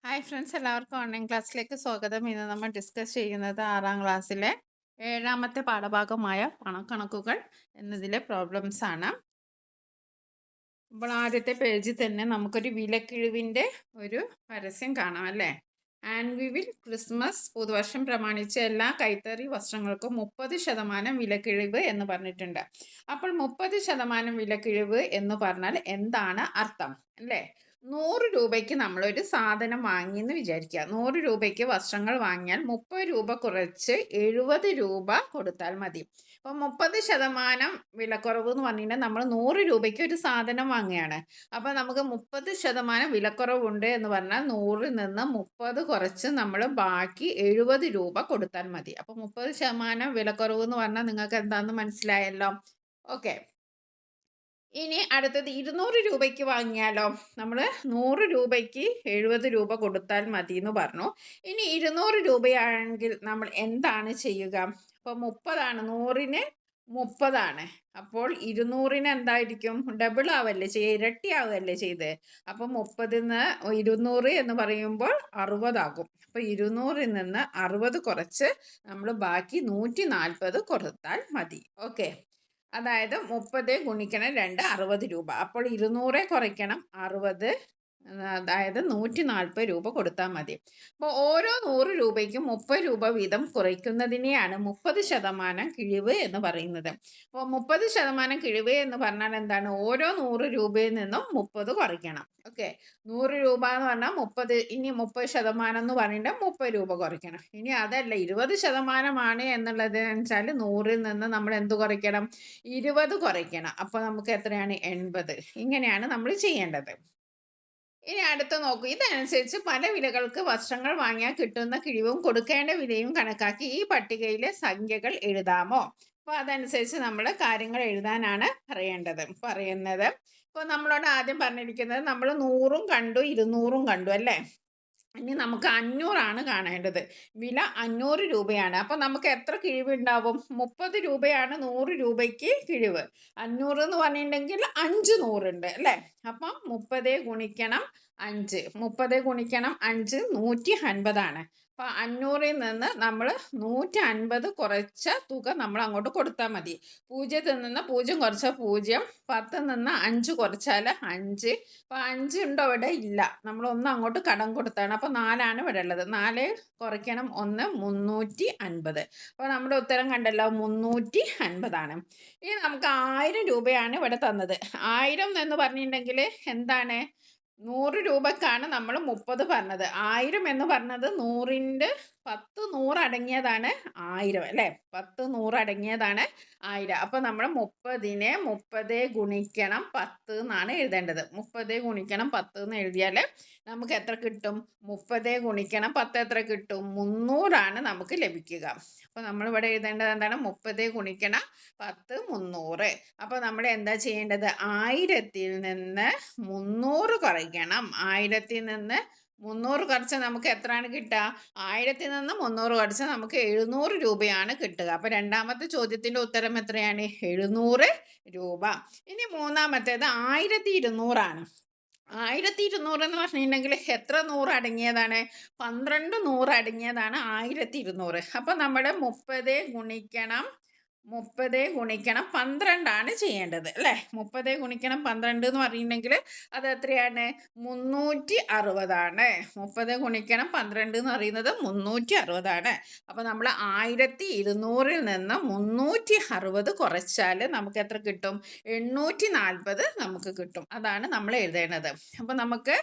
Hi friends, എല്ലാവർക്കും online ക്ലാസ്സിലേക്ക് സ്വാഗതം. ഇന്ന് നമ്മൾ ഡിസ്കസ് ചെയ്യുന്നത് 6ാം ക്ലാസ്സിലെ 7ാമത്തെ പാഠഭാഗമായ പണക്കണക്കുകൾ എന്നതിലെ പ്രോബ്ലംസ് ആണ്. അപ്പോൾ ആദ്യത്തെ പേജിൽ തന്നെ നമുക്കൊരു വിലക്കിഴിവിൻ്റെ ഒരു പരസ്യം കാണാം അല്ലേ. ആൻഡ് വി വിൽ ക്രിസ്മസ് പുതുവർഷം പ്രമാണിച്ച് എല്ലാ കൈത്തറി വസ്ത്രങ്ങൾക്കും 30% വിലക്കിഴിവ് എന്ന് പറഞ്ഞിട്ടുണ്ട്. അപ്പോൾ 30% വിലക്കിഴിവ് എന്ന് പറഞ്ഞാൽ എന്താണ് അർത്ഥം അല്ലേ? 100 രൂപയ്ക്ക് നമ്മളൊരു സാധനം വാങ്ങിയെന്ന് വിചാരിക്കുക. 100 രൂപയ്ക്ക് വസ്ത്രങ്ങൾ വാങ്ങിയാൽ 30 രൂപ കുറച്ച് 70 രൂപ കൊടുത്താൽ മതി. അപ്പോൾ 30% വിലക്കുറവ് എന്ന് പറഞ്ഞിട്ടുണ്ടെങ്കിൽ നമ്മൾ 100 രൂപയ്ക്ക് ഒരു സാധനം വാങ്ങുകയാണ്. അപ്പോൾ നമുക്ക് 30% വിലക്കുറവുണ്ട് എന്ന് പറഞ്ഞാൽ 100ൽ നിന്ന് 30 കുറച്ച് നമ്മൾ ബാക്കി 70 രൂപ കൊടുത്താൽ മതി. അപ്പോൾ 30% വിലക്കുറവ് എന്ന് പറഞ്ഞാൽ നിങ്ങൾക്ക് എന്താണെന്ന് മനസ്സിലായല്ലോ. ഓക്കെ, ഇനി അടുത്തത് 200 രൂപയ്ക്ക് വാങ്ങിയാലോ. നമ്മൾ 100 രൂപയ്ക്ക് 70 രൂപ കൊടുത്താൽ മതി എന്ന് പറഞ്ഞു. ഇനി 200 രൂപയാണെങ്കിൽ നമ്മൾ എന്താണ് ചെയ്യുക? അപ്പോൾ 30ആണ്, 100ന് 30ആണ്. അപ്പോൾ 200ന് എന്തായിരിക്കും? ഡബിൾ ആവല്ലേ ചെയ്യുക, ഇരട്ടിയാവുകയല്ലേ ചെയ്ത്. അപ്പം 30ന് 200 എന്ന് പറയുമ്പോൾ 60 ആകും. അപ്പോൾ 200ൽ നിന്ന് 60 കുറച്ച് നമ്മൾ ബാക്കി 140 കൊടുത്താൽ മതി. ഓക്കെ, അതായത് 30 ഗുണിക്കണം 2 60 രൂപ. അപ്പോൾ 200 കുറയ്ക്കണം 60, അതായത് 140 രൂപ കൊടുത്താൽ മതി. അപ്പോൾ ഓരോ 100 രൂപയ്ക്കും 30 രൂപ വീതം കുറയ്ക്കുന്നതിനെയാണ് 30% കിഴിവ് എന്ന് പറയുന്നത്. അപ്പോൾ 30% കിഴിവ് എന്ന് പറഞ്ഞാൽ എന്താണ്? ഓരോ 100 രൂപയിൽ നിന്നും 30 കുറയ്ക്കണം. ഓക്കെ, 100 രൂപ എന്ന് പറഞ്ഞാൽ 30, ഇനി 30% എന്ന് പറഞ്ഞിട്ട് 30 രൂപ കുറയ്ക്കണം. ഇനി അതല്ല 20% എന്നുള്ളത് വെച്ചാൽ 100ൽ നിന്ന് നമ്മൾ എന്ത് കുറയ്ക്കണം? 20 കുറയ്ക്കണം. അപ്പോൾ നമുക്ക് എത്രയാണ്? 80. ഇങ്ങനെയാണ് നമ്മൾ ചെയ്യേണ്ടത്. ഇനി അടുത്ത നോക്കൂ. ഇതനുസരിച്ച് പല വിലകൾക്ക് വസ്ത്രങ്ങൾ വാങ്ങിയാൽ കിട്ടുന്ന കിഴിവും കൊടുക്കേണ്ട വിലയും കണക്കാക്കി ഈ പട്ടികയിലെ സംഖ്യകൾ എഴുതാമോ? അപ്പോൾ അതനുസരിച്ച് നമ്മൾ കാര്യങ്ങൾ എഴുതാനാണ് പറയുന്നത്. ഇപ്പോൾ നമ്മളോട് ആദ്യം പറഞ്ഞിരിക്കുന്നത് നമ്മൾ 100ഉം കണ്ടു 200ഉം കണ്ടു അല്ലേ. ഇനി നമുക്ക് 500 കാണേണ്ടത്. വില 500 രൂപയാണ്. അപ്പോൾ നമുക്ക് എത്ര കിഴിവ് ഉണ്ടാവും? 30 രൂപയാണ് 100 രൂപയ്ക്ക് കിഴിവ്. 500 എന്ന് പറഞ്ഞിട്ടുണ്ടെങ്കിൽ 5 100 ഉണ്ട് അല്ലേ. അപ്പം 30 ഗുണിക്കണം 5, 30 ഗുണിക്കണം 5 150 അപ്പോൾ 500ൽ നിന്ന് നമ്മൾ 150 കുറച്ച തുക നമ്മൾ അങ്ങോട്ട് കൊടുത്താൽ മതി. 0ൽ നിന്ന് 0 കുറച്ചാൽ 0, 10ൽ നിന്ന് 5 കുറച്ചാൽ 5. അപ്പോൾ 5 ഉണ്ടോ ഇവിടെ? ഇല്ല. നമ്മൾ ഒന്ന് അങ്ങോട്ട് കടം കൊടുത്താണ്. അപ്പോൾ 4ആണ് ഇവിടെ ഉള്ളത്. 4 കുറയ്ക്കണം 1, 350. അപ്പോൾ നമ്മുടെ ഉത്തരം കണ്ടല്ലോ, 350. ഇനി നമുക്ക് 1000 രൂപയാണ് ഇവിടെ തന്നത്. 1000 എന്ന് പറഞ്ഞിട്ടുണ്ടെങ്കിൽ എന്താണ്? 100 രൂപക്കാണ് നമ്മൾ 30 പറഞ്ഞത്. 1000 എന്ന് പറഞ്ഞത് 100ൻ്റെ 10 100 അടങ്ങിയതാണ് 1000 അല്ലേ. 10 100 അടങ്ങിയതാണ് 1000. അപ്പോൾ നമ്മൾ 30നെ 30 ഗുണിക്കണം 10 എന്നാണ് എഴുതേണ്ടത്. 30 ഗുണിക്കണം 10 എന്ന് എഴുതിയാൽ നമുക്ക് എത്ര കിട്ടും? 30 ഗുണിക്കണം 10 എത്ര കിട്ടും? 300 നമുക്ക് ലഭിക്കുക. അപ്പോൾ നമ്മളിവിടെ എഴുതേണ്ടത് എന്താണ്? 30 ഗുണിക്കണം 10 300. അപ്പോൾ നമ്മൾ എന്താ ചെയ്യേണ്ടത്? 1000ൽ നിന്ന് 300 കുറയ്ക്കണം. 1000ൽ നിന്ന് 300 കുറച്ചാൽ നമുക്ക് എത്രയാണ് കിട്ടുക? 1000ൽ നിന്ന് 300 കുറച്ചാൽ നമുക്ക് 700 രൂപയാണ് കിട്ടുക. അപ്പോൾ രണ്ടാമത്തെ ചോദ്യത്തിൻ്റെ ഉത്തരം എത്രയാണ്? 700 രൂപ. ഇനി മൂന്നാമത്തേത് 1200 1200 എന്ന് പറഞ്ഞിട്ടുണ്ടെങ്കിൽ എത്ര 100 അടങ്ങിയതാണ്? 12 100 അടങ്ങിയതാണ് 1200. അപ്പോൾ നമ്മുടെ 30 ഗുണിക്കണം 12 ചെയ്യേണ്ടത് അല്ലേ. 30 ഗുണിക്കണം 12 എന്ന് പറഞ്ഞിട്ടുണ്ടെങ്കിൽ അത് എത്രയാണ്? 360. 30 ഗുണിക്കണം 12 എന്ന് പറയുന്നത് 360. അപ്പോൾ നമ്മൾ 1200ൽ നിന്ന് 360 കുറച്ചാൽ നമുക്ക് എത്ര കിട്ടും? 840 നമുക്ക് കിട്ടും. അതാണ് നമ്മൾ എഴുതേണ്ടത്. അപ്പോൾ നമുക്ക്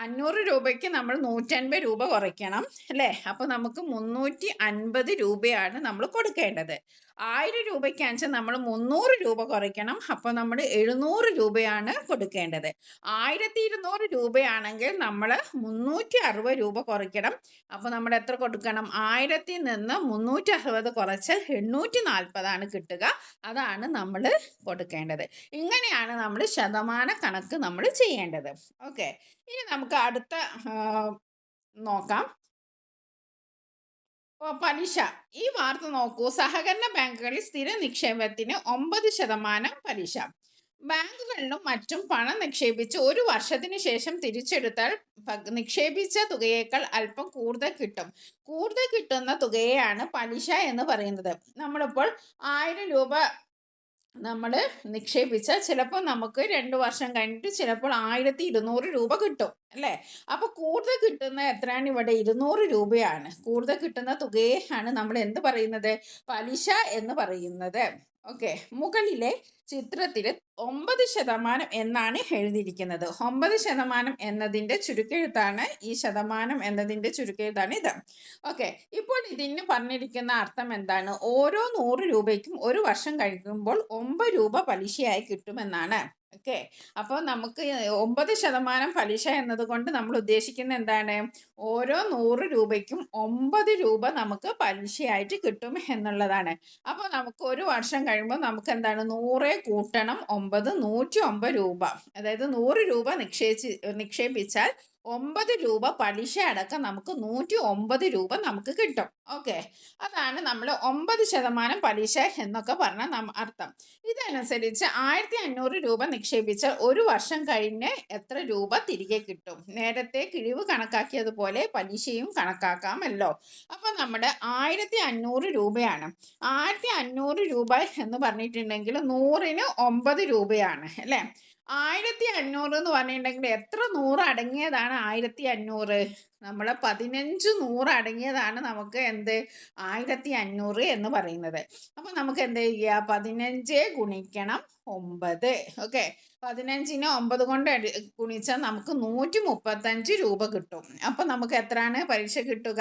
500 രൂപയ്ക്ക് നമ്മൾ 150 രൂപ കുറയ്ക്കണം അല്ലേ. അപ്പോൾ നമുക്ക് 350 രൂപയാണ് നമ്മൾ കൊടുക്കേണ്ടത്. 1000 രൂപയ്ക്കാണെന്ന് നമ്മൾ 300 രൂപ കുറയ്ക്കണം. അപ്പോൾ നമ്മൾ 700 രൂപയാണ് കൊടുക്കേണ്ടത്. 1200 രൂപയാണെങ്കിൽ നമ്മൾ 360 രൂപ കുറയ്ക്കണം. അപ്പോൾ നമ്മൾ എത്ര കൊടുക്കണം? 1000ൽ നിന്ന് 360 കുറച്ചാൽ 840 കിട്ടുക. അതാണ് നമ്മൾ കൊടുക്കേണ്ടത്. ഇങ്ങനെയാണ് നമ്മൾ ശതമാന കണക്ക് നമ്മൾ ചെയ്യേണ്ടത്. ഓക്കെ, ഇനി നമുക്ക് അടുത്ത നോക്കാം. പലിശ. ഈ വാർത്ത നോക്കൂ. സഹകരണ ബാങ്കുകളിൽ സ്ഥിര നിക്ഷേപത്തിന് 9% പലിശ. ബാങ്കുകളിലും മറ്റും പണം നിക്ഷേപിച്ച് ഒരു വർഷത്തിന് ശേഷം തിരിച്ചെടുത്താൽ നിക്ഷേപിച്ച തുകയേക്കാൾ അല്പം കൂടുതൽ കിട്ടും. കൂടുതൽ കിട്ടുന്ന തുകയെയാണ് പലിശ എന്ന് പറയുന്നത്. നമ്മളിപ്പോൾ 1000 രൂപ നമ്മൾ നിക്ഷേപിച്ചാൽ ചിലപ്പോൾ നമുക്ക് 2 വർഷം കഴിഞ്ഞിട്ട് ചിലപ്പോൾ 1200 രൂപ കിട്ടും അല്ലേ? അപ്പോൾ കൂടുതൽ കിട്ടുന്ന എത്രയാണ് ഇവിടെ? 200 രൂപയാണ്. കൂടുതൽ കിട്ടുന്ന തുകയെയാണ് നമ്മൾ എന്ത് പറയുന്നത്? പലിശ എന്ന് പറയുന്നത്. ഓക്കെ, മുകളിലെ ചിത്രത്തിൽ 9% എന്നാണ് എഴുതിയിരിക്കുന്നത്. 9% എന്നതിൻ്റെ ചുരുക്കെഴുത്താണ് ഈ ശതമാനം എന്നതിൻ്റെ ചുരുക്കെഴുത്താണ് ഇത്. ഓക്കെ, ഇപ്പോൾ ഇതിന് പറഞ്ഞിരിക്കുന്ന അർത്ഥം എന്താണ്? ഓരോ 100 രൂപയ്ക്കും ഒരു വർഷം കഴിയുമ്പോൾ 9 രൂപ പലിശയായി കിട്ടുമെന്നാണ്. ഓക്കെ, അപ്പോൾ നമുക്ക് 9% പലിശ എന്നതുകൊണ്ട് നമ്മൾ ഉദ്ദേശിക്കുന്നത് എന്താണ്? ഓരോ 100 രൂപയ്ക്കും 9 രൂപ നമുക്ക് പലിശയായിട്ട് കിട്ടും എന്നുള്ളതാണ്. അപ്പോൾ നമുക്ക് ഒരു വർഷം കഴിയുമ്പോൾ നമുക്ക് എന്താണ്? 100 കൂട്ടണം 9, 109 രൂപ. അതായത് 100 രൂപ നിക്ഷേപിച്ചാൽ 9 രൂപ പലിശ അടക്കം നമുക്ക് 109 രൂപ നമുക്ക് കിട്ടും. ഓക്കെ, അതാണ് നമ്മൾ 9% പലിശ എന്നൊക്കെ പറഞ്ഞ അർത്ഥം. ഇതനുസരിച്ച് 1500 രൂപ നിക്ഷേപിച്ചാൽ ഒരു വർഷം കഴിഞ്ഞ് എത്ര രൂപ തിരികെ കിട്ടും? നേരത്തെ കിഴിവ് കണക്കാക്കിയതുപോലെ പലിശയും കണക്കാക്കാമല്ലോ. അപ്പം നമ്മുടെ 1500 രൂപയാണ്. 1500 രൂപ എന്ന് പറഞ്ഞിട്ടുണ്ടെങ്കിൽ 100-ന് 9 രൂപയാണ് അല്ലേ? 1500 എന്ന് പറഞ്ഞിട്ടുണ്ടെങ്കിൽ എത്ര 100 അടങ്ങിയതാണ് 1500? നമ്മൾ 15 100 അടങ്ങിയതാണ് നമുക്ക് എന്ത്? 1500 എന്ന് പറയുന്നത്. അപ്പോൾ നമുക്ക് എന്ത് ചെയ്യുക? 15 ഗുണിക്കണം 9. ഓക്കെ, 15-നെ 9 കൊണ്ട് ഗുണിച്ചാൽ നമുക്ക് 135 രൂപ കിട്ടും. അപ്പം നമുക്ക് എത്രയാണ് പലിശ കിട്ടുക?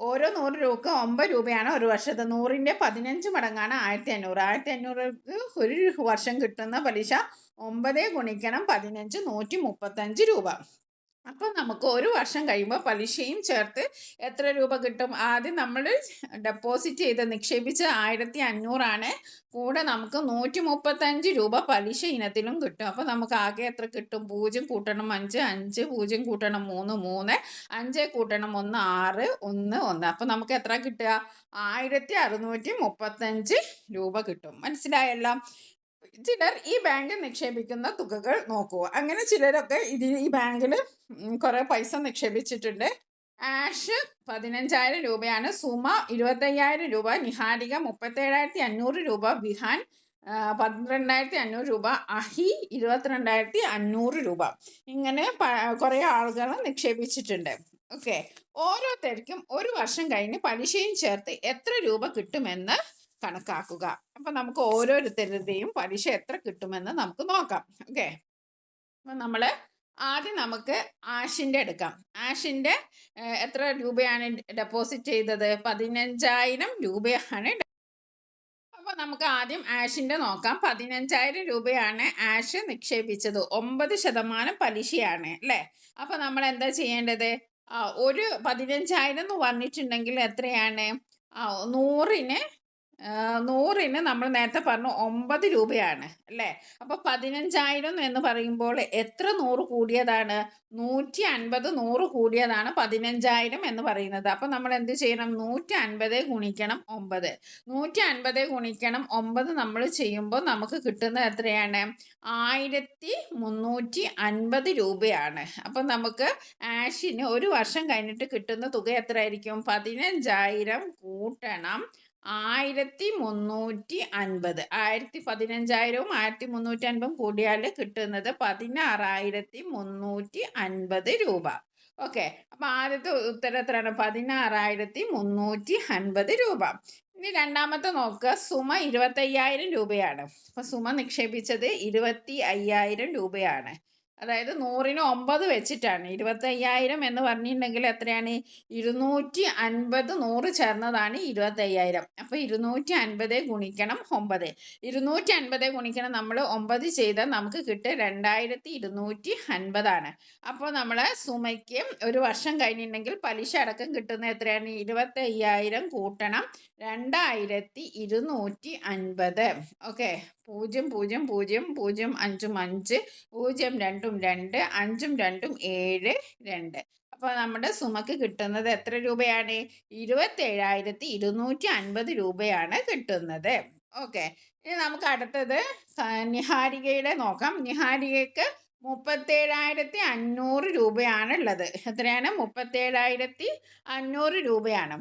ഓരോ 100 രൂപക്ക് 9 രൂപയാണ് ഒരു വർഷത്തെ. 100-ന്റെ 15 മടങ്ങാണ് 1500. 1500ക്ക് ഒരു വർഷം കിട്ടുന്ന പലിശ 9 ഗുണിക്കണം 15, 135 രൂപ. അപ്പോൾ നമുക്ക് ഒരു വർഷം കഴിയുമ്പോൾ പലിശയും ചേർത്ത് എത്ര രൂപ കിട്ടും? ആദ്യം നമ്മൾ ഡെപ്പോസിറ്റ് ചെയ്ത് നിക്ഷേപിച്ച 1500 ആണ്. കൂടെ നമുക്ക് 135 രൂപ പലിശ ഇനത്തിലും കിട്ടും. അപ്പോൾ നമുക്ക് ആകെ എത്ര കിട്ടും? 0 കൂട്ടണം 5, 5, 0 കൂട്ടണം 3, 3, 5 കൂട്ടണം 1, 6, 1, 1. അപ്പോൾ നമുക്ക് എത്ര കിട്ടുക? 1635 രൂപ കിട്ടും. മനസ്സിലായല്ലോ? ചിലർ ഈ ബാങ്കിൽ നിക്ഷേപിക്കുന്ന തുകകൾ നോക്കൂ. അങ്ങനെ ചിലരൊക്കെ ഈ ബാങ്കിൽ കുറേ പൈസ നിക്ഷേപിച്ചിട്ടുണ്ട്. ആഷ് 15,000 രൂപയാണ്, സുമ 25,000 രൂപ, നിഹാരിക 37,500 രൂപ, വിഹാൻ 12,500 രൂപ, അഹി 22,500 രൂപ. ഇങ്ങനെ കുറേ ആളുകൾ നിക്ഷേപിച്ചിട്ടുണ്ട്. ഓക്കെ, ഓരോരുത്തർക്കും ഒരു വർഷം കഴിഞ്ഞ് പലിശയും ചേർത്ത് എത്ര രൂപ കിട്ടുമെന്ന് കണക്കാക്കുക. അപ്പം നമുക്ക് ഓരോരുത്തരുടെയും പലിശ എത്ര കിട്ടുമെന്ന് നമുക്ക് നോക്കാം. ഓക്കെ, അപ്പം നമ്മൾ ആദ്യം നമുക്ക് ആഷിൻ്റെ എടുക്കാം. ആഷിൻ്റെ എത്ര രൂപയാണ് ഡെപ്പോസിറ്റ് ചെയ്തത്? 15,000 രൂപയാണ്. അപ്പോൾ നമുക്ക് ആദ്യം ആഷിൻ്റെ നോക്കാം. 15,000 രൂപയാണ് ആഷ് നിക്ഷേപിച്ചത്. 9% പലിശയാണ് അല്ലേ? അപ്പോൾ നമ്മൾ എന്താ ചെയ്യേണ്ടത്? ഒരു 15,000 എന്ന് പറഞ്ഞിട്ടുണ്ടെങ്കിൽ എത്രയാണ്? 100-ന് നമ്മൾ നേരത്തെ പറഞ്ഞു 9 രൂപയാണ് അല്ലേ? അപ്പോൾ 15,000 എന്ന് പറയുമ്പോൾ എത്ര 100 കൂടിയതാണ്? 150 100 കൂടിയതാണ് 15,000 എന്ന് പറയുന്നത്. അപ്പോൾ നമ്മൾ എന്ത് ചെയ്യണം? 150 ഗുണിക്കണം 9. 150 ഗുണിക്കണം 9 നമ്മൾ ചെയ്യുമ്പോൾ നമുക്ക് കിട്ടുന്നത് എത്രയാണ്? 1350 രൂപയാണ്. അപ്പം നമുക്ക് ആഷിന് ഒരു വർഷം കഴിഞ്ഞിട്ട് കിട്ടുന്ന തുക എത്രയായിരിക്കും? 15,000 കൂട്ടണം 1350. 15,000-ഉം 1350 കൂടിയാൽ കിട്ടുന്നത് 16,350 രൂപ. ഓക്കെ, അപ്പോൾ ആദ്യത്തെ ഉത്തരം എത്രയാണ്? 16,350 രൂപ. ഇനി രണ്ടാമത്തെ നോക്കുക. സുമ 25,000 രൂപയാണ്. അപ്പോൾ സുമ നിക്ഷേപിച്ചത് 25,000 രൂപയാണ്. അതായത് 100-ന് 9 വെച്ചിട്ടാണ്. 25,000 എന്ന് പറഞ്ഞിട്ടുണ്ടെങ്കിൽ എത്രയാണ്? 250 100 ചേർന്നതാണ് 25,000. അപ്പോൾ 250 ഗുണിക്കണം 9. 250 ഗുണിക്കണം നമ്മൾ 9 ചെയ്താൽ നമുക്ക് കിട്ടുക 2,250 ആണ്. അപ്പോൾ നമ്മൾ സുമയ്ക്ക് ഒരു വർഷം കഴിഞ്ഞിട്ടുണ്ടെങ്കിൽ പലിശ അടക്കം കിട്ടുന്ന എത്രയാണ്? 25,000 കൂട്ടണം 2,250. ഓക്കെ, 0 0 0 0 5 5 0 2 2 5 2 7 2. അപ്പോൾ നമ്മുടെ സുമക്ക് കിട്ടുന്നത് എത്ര രൂപയാണ്? 27,250 രൂപയാണ് കിട്ടുന്നത്. ഓക്കെ. ഇനി നമുക്ക് അടുത്തത് നിഹാരികയുടെ നോക്കാം. നിഹാരികയ്ക്ക് 37,500 രൂപയാണ് ഉള്ളത്. എത്രയാണ്? 37,500 രൂപയാണ്.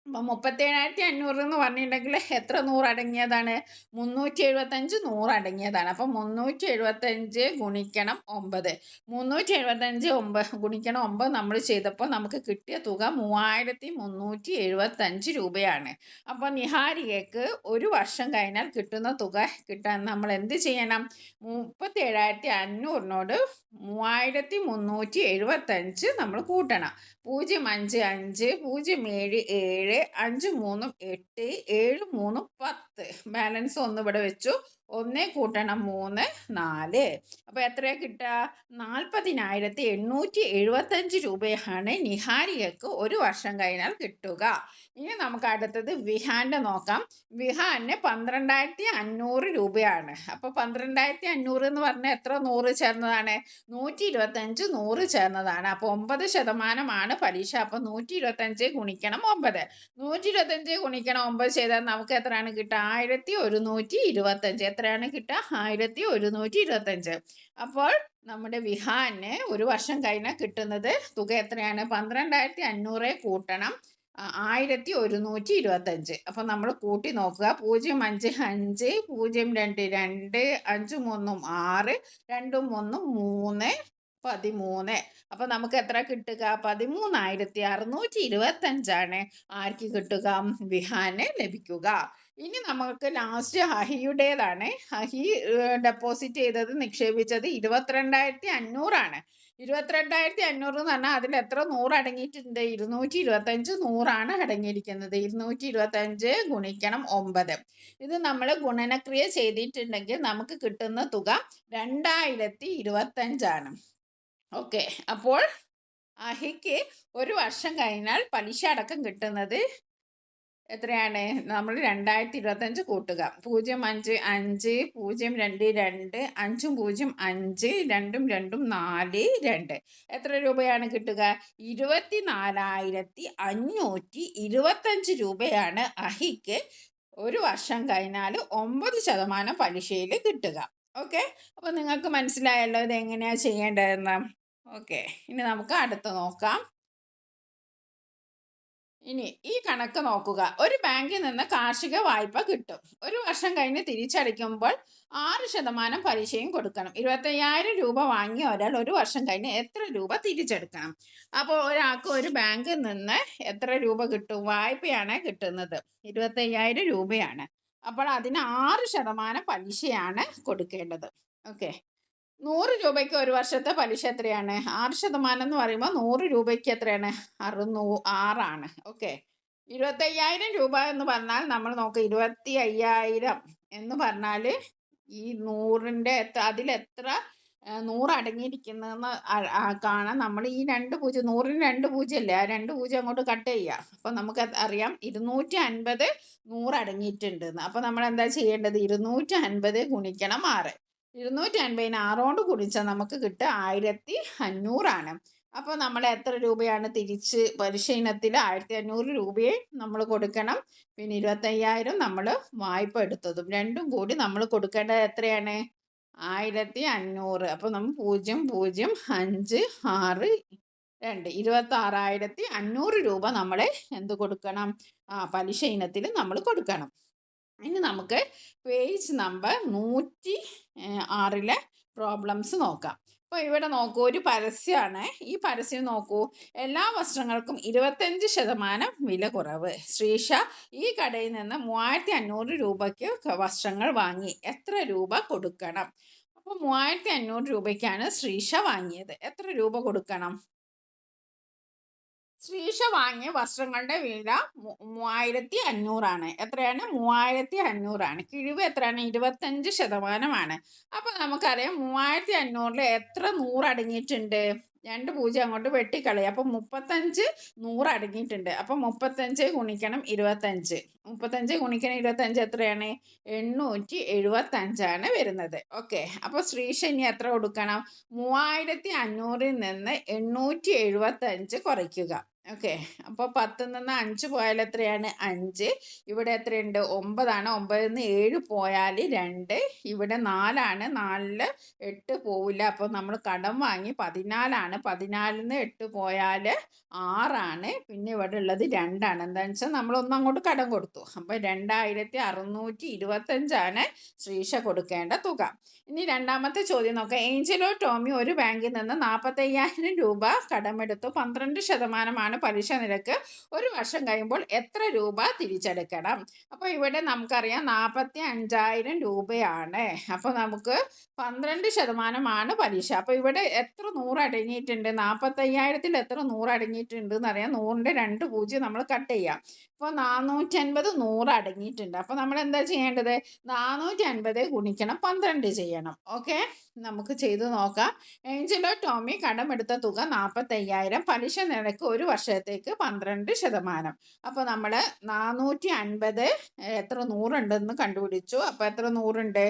അപ്പം 37,500 എന്ന് പറഞ്ഞിട്ടുണ്ടെങ്കിൽ എത്ര 100 അടങ്ങിയതാണ്? 375 100 അടങ്ങിയതാണ്. അപ്പം 375 ഗുണിക്കണം 9. 375 ഗുണിക്കണം 9 നമ്മൾ ചെയ്തപ്പോൾ നമുക്ക് കിട്ടിയ തുക 3,375 രൂപയാണ്. അപ്പോൾ നിഹാരികയ്ക്ക് ഒരു വർഷം കഴിഞ്ഞാൽ കിട്ടുന്ന തുക കിട്ടാൻ നമ്മൾ എന്ത് ചെയ്യണം? 37,500നോട് 3,375 നമ്മൾ കൂട്ടണം. 055 077 5 3 8 7 3 10. ബാലൻസ് 1 ഇവിടെ വെച്ചു. 1 കൂട്ടണം 3 4. അപ്പോൾ എത്രയാണ് കിട്ടുക? 40,875 രൂപയാണ് നിഹാരികക്ക് ഒരു വർഷം കഴിഞ്ഞാൽ കിട്ടുക. ഇനി നമുക്ക് അടുത്തത് വിഹാന്റെ നോക്കാം. വിഹാന് 12,500 രൂപയാണ്. അപ്പോൾ 12,500 എന്ന് പറഞ്ഞാൽ എത്ര 100 ചേർന്നതാണ്? 125 100 ചേർന്നതാണ്. അപ്പോൾ 9% പലിശ. അപ്പോൾ 125 ഗുണിക്കണം 9. 125 ഗുണിക്കണം 9 ചെയ്താൽ നമുക്ക് എത്രയാണ് കിട്ടുക? 1,125. എത്രയാണ് കിട്ടുക? 1,125. അപ്പോൾ നമ്മുടെ വിഹാന് ഒരു വർഷം കഴിഞ്ഞാൽ കിട്ടുന്നത് തുക എത്രയാണ്? 12,500 കൂട്ടണം 1,125. അപ്പം നമ്മൾ കൂട്ടി നോക്കുക. 055 022 2 5 3 6 2 3 3 13. അപ്പം നമുക്ക് എത്ര കിട്ടുക? 13,625 ആർക്ക് കിട്ടുക? വിഹാന് ലഭിക്കുക. ഇനി നമുക്ക് ലാസ്റ്റ് അഹിയുടേതാണ്. അഹി ഡെപ്പോസിറ്റ് ചെയ്തത്, നിക്ഷേപിച്ചത് 22,500 22,500 എന്ന് പറഞ്ഞാൽ അതിൽ എത്ര 100 അടങ്ങിയിട്ടുണ്ട്? 225 100 അടങ്ങിയിരിക്കുന്നത്. 225 ഗുണിക്കണം 9. ഇത് നമ്മൾ ഗുണനക്രിയ ചെയ്തിട്ടുണ്ടെങ്കിൽ നമുക്ക് കിട്ടുന്ന തുക 2,025. ഓക്കെ. അപ്പോൾ അഹിക്ക് ഒരു വർഷം കഴിഞ്ഞാൽ പലിശ അടക്കം കിട്ടുന്നത് എത്രയാണ്? നമ്മൾ 2,025 കൂട്ടുക. 055 022 5 0 5 2 2 4 2. എത്ര രൂപയാണ് കിട്ടുക? 24,525 രൂപയാണ് അഹിക്ക് ഒരു വർഷം കഴിഞ്ഞാൽ 9% പലിശയിൽ കിട്ടുക. ഓക്കെ. അപ്പോൾ നിങ്ങൾക്ക് മനസ്സിലായല്ലോ ഇത് എങ്ങനെയാണ് ചെയ്യേണ്ടതെന്ന്. ഓക്കെ. ഇനി നമുക്ക് അടുത്ത് നോക്കാം. ഇനി ഈ കണക്ക് നോക്കുക. ഒരു ബാങ്കിൽ നിന്ന് കാർഷിക വായ്പ കിട്ടും. ഒരു വർഷം കഴിഞ്ഞ് തിരിച്ചടയ്ക്കുമ്പോൾ 6% പലിശയും കൊടുക്കണം. 25,000 രൂപ വാങ്ങിയ ഒരാൾ ഒരു വർഷം കഴിഞ്ഞ് എത്ര രൂപ തിരിച്ചെടുക്കണം? അപ്പോൾ ഒരാൾക്ക് ഒരു ബാങ്കിൽ നിന്ന് എത്ര രൂപ കിട്ടും? വായ്പയാണ് കിട്ടുന്നത്. 25,000 രൂപയാണ്. അപ്പോൾ അതിന് 6% പലിശയാണ് കൊടുക്കേണ്ടത്. ഓക്കെ. 100 രൂപയ്ക്ക് ഒരു വർഷത്തെ പലിശ എത്രയാണ്? 6% എന്ന് പറയുമ്പോൾ 100 രൂപയ്ക്ക് എത്രയാണ്? 6 ഓക്കെ. 25,000 രൂപ എന്ന് പറഞ്ഞാൽ നമ്മൾ നോക്കുക. 25,000 എന്ന് പറഞ്ഞാൽ ഈ 100ൻ്റെ അതിലെത്ര 100 അടങ്ങിയിരിക്കുന്നതെന്ന് കാണാൻ നമ്മൾ ഈ 2 പൂജ്യം 100ന് 2 പൂജ്യം അല്ലേ? ആ 2 പൂജ്യം അങ്ങോട്ട് കട്ട് ചെയ്യുക. അപ്പം നമുക്ക് അറിയാം 250 100 അടങ്ങിയിട്ടുണ്ടെന്ന്. അപ്പം നമ്മൾ എന്താ ചെയ്യേണ്ടത്? 250 ഗുണിക്കണം 6. 250നെ 6 കൊണ്ട് ഗുണിച്ചാൽ നമുക്ക് കിട്ടുക 1,500. അപ്പോൾ നമ്മൾ എത്ര രൂപയാണ് തിരിച്ച് പലിശ ഇനത്തിൽ? 1,500 രൂപയെ നമ്മൾ കൊടുക്കണം. പിന്നെ 25,000 നമ്മൾ വായ്പ എടുത്തതും രണ്ടും കൂടി നമ്മൾ കൊടുക്കേണ്ടത് എത്രയാണ്? 1,500. അപ്പോൾ നമ്മൾ 0 0 5 6 2 26,500 രൂപ നമ്മൾ എന്ത് കൊടുക്കണം? പലിശ ഇനത്തിൽ നമ്മൾ കൊടുക്കണം. ഇനി നമുക്ക് പേജ് നമ്പർ 106 പ്രോബ്ലംസ് നോക്കാം. അപ്പോൾ ഇവിടെ നോക്കൂ, ഒരു പരസ്യമാണ്. ഈ പരസ്യം നോക്കൂ. എല്ലാ വസ്ത്രങ്ങൾക്കും 25% വില കുറവ്. ശ്രീഷ ഈ കടയിൽ നിന്ന് 3,500 രൂപയ്ക്ക് വസ്ത്രങ്ങൾ വാങ്ങി. എത്ര രൂപ കൊടുക്കണം? അപ്പോൾ 3,500 രൂപയ്ക്കാണ് ശ്രീഷ വാങ്ങിയത്. എത്ര രൂപ കൊടുക്കണം? ശ്രീഷ വാങ്ങിയ വസ്ത്രങ്ങളുടെ വില 3,500. എത്രയാണ്? 3,500. കിഴിവ് എത്രയാണ്? 25%. അപ്പം നമുക്കറിയാം 3,500 എത്ര 100 അടങ്ങിയിട്ടുണ്ട്? 2 പൂജ്യം അങ്ങോട്ട് വെട്ടിക്കളയും. അപ്പം 35 100 അടങ്ങിയിട്ടുണ്ട്. അപ്പം 35 ഗുണിക്കണം 25. 35 ഗുണിക്കണം 25 എത്രയാണ്? 875 വരുന്നത്. ഓക്കെ. അപ്പോൾ ശ്രീഷ ഇനി എത്ര കൊടുക്കണം? 3,500ൽ നിന്ന് 875 കുറയ്ക്കുക. ഓക്കെ. അപ്പോൾ 10ൽ നിന്ന് 5 പോയാൽ എത്രയാണ്? 5. ഇവിടെ എത്രയുണ്ട്? 9ആണ്. 9ൽ നിന്ന് 7 പോയാൽ 2. ഇവിടെ 4ആണ്. 4ൽ 8 പോവില്ല. അപ്പോൾ നമ്മൾ കടം വാങ്ങി 14ആണ്. 14ൽ നിന്ന് 8 പോയാൽ 6ആണ്. പിന്നെ ഇവിടെ ഉള്ളത് 2ആണ്. എന്താണെന്ന് വെച്ചാൽ നമ്മളൊന്നും അങ്ങോട്ട് കടം കൊടുത്തു. അപ്പോൾ 2625ആണ് ശ്രീഷ കൊടുക്കേണ്ട തുക. ഇനി രണ്ടാമത്തെ ചോദ്യം നോക്കാം. ഏഞ്ചലോ ടോമി ഒരു ബാങ്കിൽ നിന്ന് 45,000 രൂപ കടമെടുത്തു. 12% പലിശ നിരക്ക്. ഒരു വർഷം കഴിയുമ്പോൾ എത്ര രൂപ തിരിച്ചടയ്ക്കണം? അപ്പോൾ ഇവിടെ നമുക്കറിയാം 45,000 രൂപയാണ്. അപ്പോൾ നമുക്ക് 12% പലിശ. അപ്പോൾ ഇവിടെ എത്ര 100 അടങ്ങിയിട്ടുണ്ട്? 45,000ൽ എത്ര 100 അടങ്ങിയിട്ടുണ്ട് എന്നറിയാം. 100ൻ്റെ 2 പൂജ്യം നമ്മൾ കട്ട് ചെയ്യാം. അപ്പോൾ 450 100 അടങ്ങിയിട്ടുണ്ട്. അപ്പോൾ നമ്മൾ എന്താ ചെയ്യേണ്ടത്? 450 ഗുണിക്കണം 12 ചെയ്യണം. ഓക്കെ, നമുക്ക് ചെയ്ത് നോക്കാം. ഏഞ്ചലോ ടോമി കടമെടുത്ത തുക 45,000. പലിശ നിരക്ക് ഒരു വർഷത്തേക്ക് 12%. അപ്പോൾ നമ്മൾ 450 എത്ര 100 ഉണ്ടെന്ന് കണ്ടുപിടിച്ചു. അപ്പോൾ എത്ര 100 ഉണ്ട്?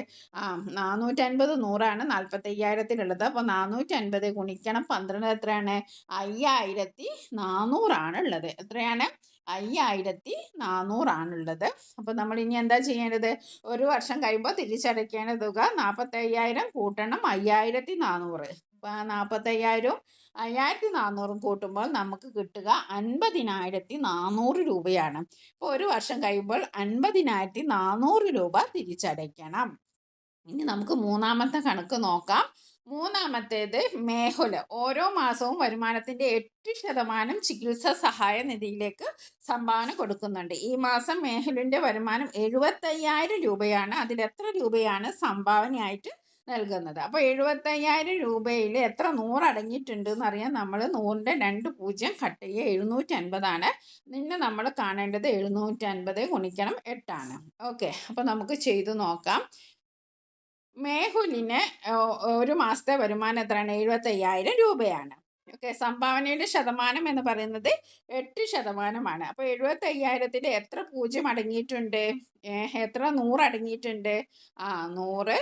450 100ആണ് 45,000ലുള്ളത്. അപ്പോൾ 450 ഗുണിക്കണം 12 എത്രയാണ്? 5,400 ആണുള്ളത്. എത്രയാണ്? 5,400 അപ്പോൾ നമ്മൾ ഇനി എന്താ ചെയ്യേണ്ടത്? ഒരു വർഷം കഴിയുമ്പോൾ തിരിച്ചടയ്ക്കേണ്ട തുക 45,000 കൂട്ടണം 5,400. 45,000 5,400 കൂട്ടുമ്പോൾ നമുക്ക് കിട്ടുക 50,400 രൂപയാണ്. അപ്പോൾ ഒരു വർഷം കഴിയുമ്പോൾ 50,400 രൂപ തിരിച്ചടയ്ക്കണം. ഇനി നമുക്ക് മൂന്നാമത്തെ കണക്ക് നോക്കാം. മൂന്നാമത്തേത് മേഹുൽ ഓരോ മാസവും വരുമാനത്തിൻ്റെ 8% ചികിത്സാ സഹായ നിധിയിലേക്ക് സംഭാവന കൊടുക്കുന്നുണ്ട്. ഈ മാസം മേഹുലിൻ്റെ വരുമാനം 75,000 രൂപയാണ്. അതിൽ എത്ര രൂപയാണ് സംഭാവനയായിട്ട് നൽകുന്നത്? അപ്പോൾ 75,000 രൂപയിൽ എത്ര 100 അടങ്ങിയിട്ടുണ്ട് എന്നറിയാൻ നമ്മൾ 100ൻ്റെ 2 പൂജ്യം കട്ട് ചെയ്യുക. 750ആണ്. പിന്നെ നമ്മൾ കാണേണ്ടത് 750 ഗുണിക്കണം 8ആണ്. ഓക്കെ, അപ്പോൾ നമുക്ക് ചെയ്തു നോക്കാം. മേഹുലിന് ഒരു മാസത്തെ വരുമാനം എത്രയാണ്? 75,000 രൂപയാണ്. ഓക്കെ, സംഭാവനയുടെ ശതമാനം എന്ന് പറയുന്നത് 8%. അപ്പോൾ 75,000ൽ എത്ര പൂജ്യം അടങ്ങിയിട്ടുണ്ട്? എത്ര 100 അടങ്ങിയിട്ടുണ്ട്? 100